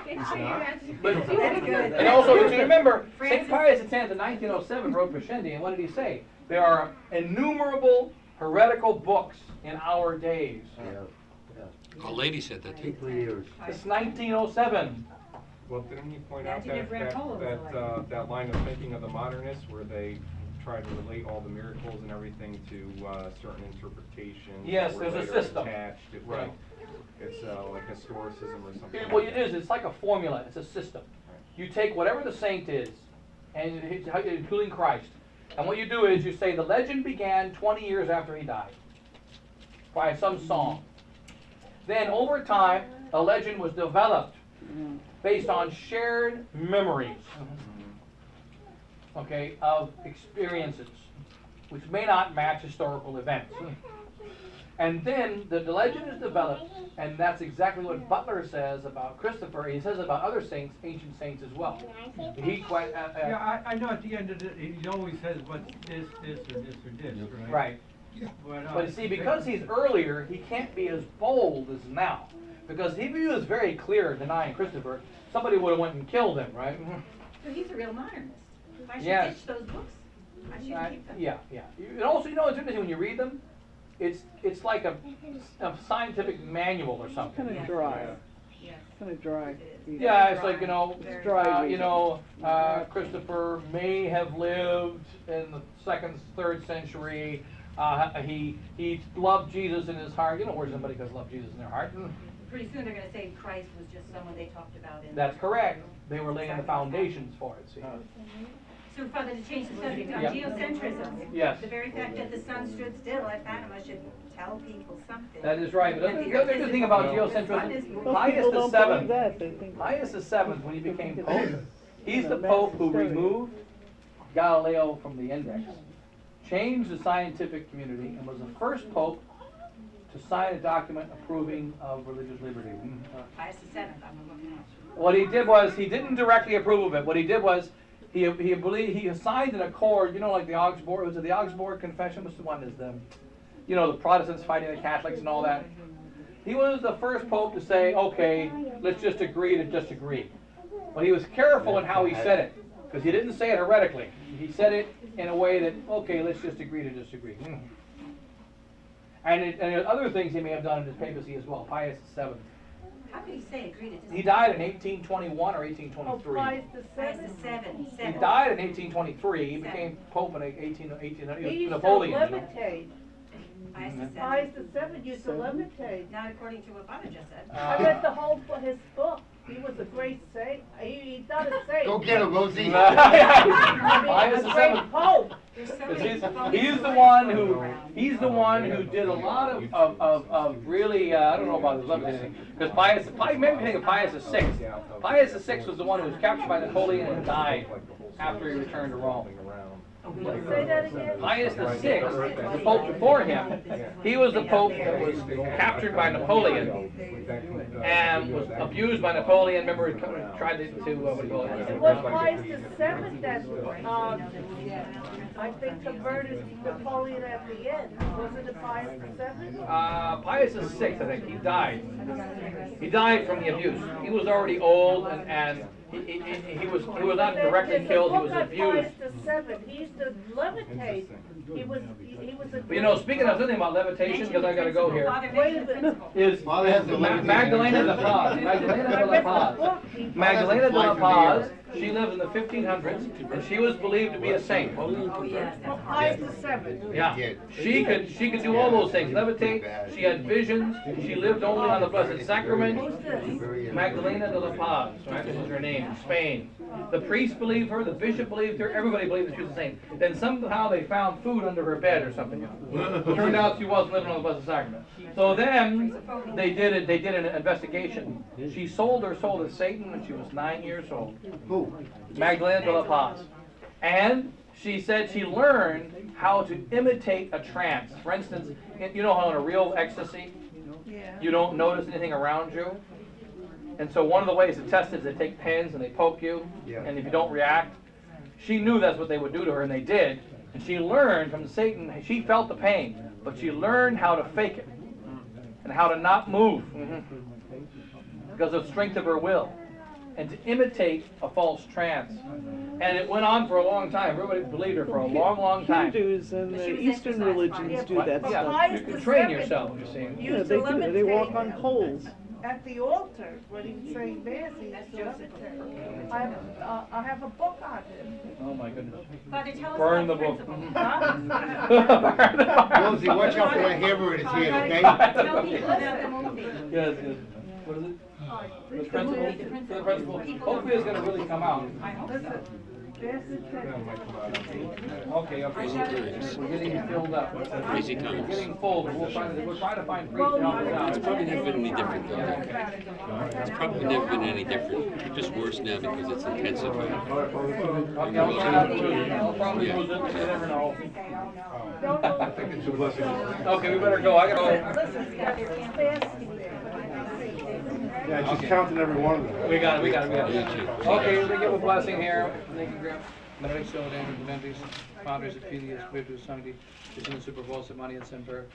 But, That's good. and also, if you remember, Francis- St. Pius X in 1907 wrote Pascendi, and what did he say? There are innumerable heretical books in our days. A lady said that too. It's 1907. Well, didn't he point out Imagine if Rampolla was alive. that line of thinking of the modernists where they try to relate all the miracles and everything to certain interpretations? Yes, that were there's a later system. attached. Right. It's like historicism or something. Well, like it is. It's like a formula. It's a system. You take whatever the saint is, and including Christ, and what you do is you say the legend began 20 years after he died by some song. Then over time, a legend was developed based on shared memories, okay, of experiences, which may not match historical events. And then the legend is developed, and that's exactly what Butler says about Christopher. He says about other saints, ancient saints as well. He quite Yeah, I know at the end of it, he always says, but this, or this, or this, right? right. But see, because he's earlier, he can't be as bold as now. Because if he was very clear denying Christopher, somebody would have went and killed him, right? So he's a real modernist. I should Yes. ditch those books. I should keep them. Yeah. And also, you know, it's interesting when you read them. It's like a scientific manual or something. Kind of dry. Yes. Kind of dry. Yeah, it's like, you know, It's dry you know, Christopher may have lived in the 2nd, 3rd century. He loved Jesus in his heart. You know where somebody does love Jesus in their heart. Pretty soon they're gonna say Christ was just someone they talked about in. That's correct. They were laying the foundations for it, see. So, Father, to change the subject, on Yeah. geocentrism. Yes. The very fact that the sun stood still at Panama should tell people something. That is right. But That the the other earth good is thing about moving. The sun geocentrism, is moving. Most Pius people the don't believe Seventh, that. They think Pius the Seventh, when he became it's Pope, he's the Pope who removed Galileo from the index, changed the scientific community, and was the first Pope to sign a document approving of religious liberty. Pius the Seventh, I'm looking at. What he did was, he didn't directly approve of it. What he did was, he signed an accord, you know, like the Augsburg, was it the Augsburg Confession? What's the one is the, you know, the Protestants fighting the Catholics and all that. He was the first Pope to say, okay, let's just agree to disagree. But he was careful in how he said it, because he didn't say it heretically. He said it in a way that, okay, let's just agree to disagree. And there's other things he may have done in his papacy as well, Pius VII. How could he say agree to disagree? He died in 1821 or Oh, 1823. Pius the Pius Seventh. the Seventh. He died in 1823. He became Pope in 1818. He He was used to Napoleon. You know? levitate. Pius the Seventh. Pius the Seventh used to levitate. Not according to what Father just said. I read the whole his book. He was a great saint. He's not a saint. Go get him, Rosie. Pius a the great Seventh. pope. There's so Because many he's phones the going one who around. he's the one who did a lot of really I don't know about his levitating because Pius maybe think of Pius VI. Pius VI was the one who was captured by Napoleon and died after he returned to Rome. Say that again. Pius VI, the Pope before him, he was the Pope that was captured by Napoleon and was abused by Napoleon. Remember, he tried to what do you call It it? was Pius the Seventh that, I think converted Napoleon at the end. Wasn't it Pius the Seventh? Pius VI, I think, he died. He died from the abuse. He was already old and he was not directly killed, he was abused. Pius the Seventh. He used to levitate. He was a. But you know, speaking of something about levitation, because I gotta go here, Wait a minute. is Magdalena de la Paz. Magdalena de la Paz. Magdalena de la Paz, She lived in the 1500s, and she was believed to be a saint. Oh, yes, From that's 5 to 7. Yeah, she could do all those things, levitate, she had visions, she lived only on the Blessed Sacrament. Magdalena de la Paz, right, this is her name, in Spain. The priest believed her, the bishop believed her, everybody believed that she was a saint. Then somehow they found food under her bed or something. Turned out she wasn't living on the Blessed Sacrament. So then, they did an investigation. She sold her soul to Satan when she was 9 years old. Who? Magdalena de la Paz. And she said she learned how to imitate a trance. For instance, you know how in a real ecstasy, you don't notice anything around you? And so one of the ways to test it is they take pins and they poke you, and if you don't react, she knew that's what they would do to her, and they did. And she learned from Satan, she felt the pain, but she learned how to fake it, and how to not move, because of the strength of her will, and to imitate a false trance. And it went on for a long time. Everybody believed her for a long, long time. Hindus and the Eastern religions do that Yeah, stuff. you can train yourself, you see. Yeah, they do. They walk on poles. At the altar, when he's saying mass, he used to levitate. I have a book on him. Oh my goodness. Father, tell us Burn the about book. Rosie, watch out for that hammer in his hand, okay? Tell people about the movie. Yes, yes. What is it? The principal. The principal. Hopefully it's gonna really come out. I hope so. Okay, we're getting filled up. Crazy We're times. getting full, but we're trying to find free to help us out. It's probably never been any different though. It's probably never been any different. It's just worse now because it's intensified. Okay, I'll try not to, I'll probably lose it, you never know. I think it's a blessing. Okay, we better go, I gotta Yeah, she's counting every one of them. go. We got it. Okay, we give a blessing here. Thank you, Graham. Benedictio Deus, Benedictus, Padre et Filii et Spiritus Sancti, et in super voce Maria Semper.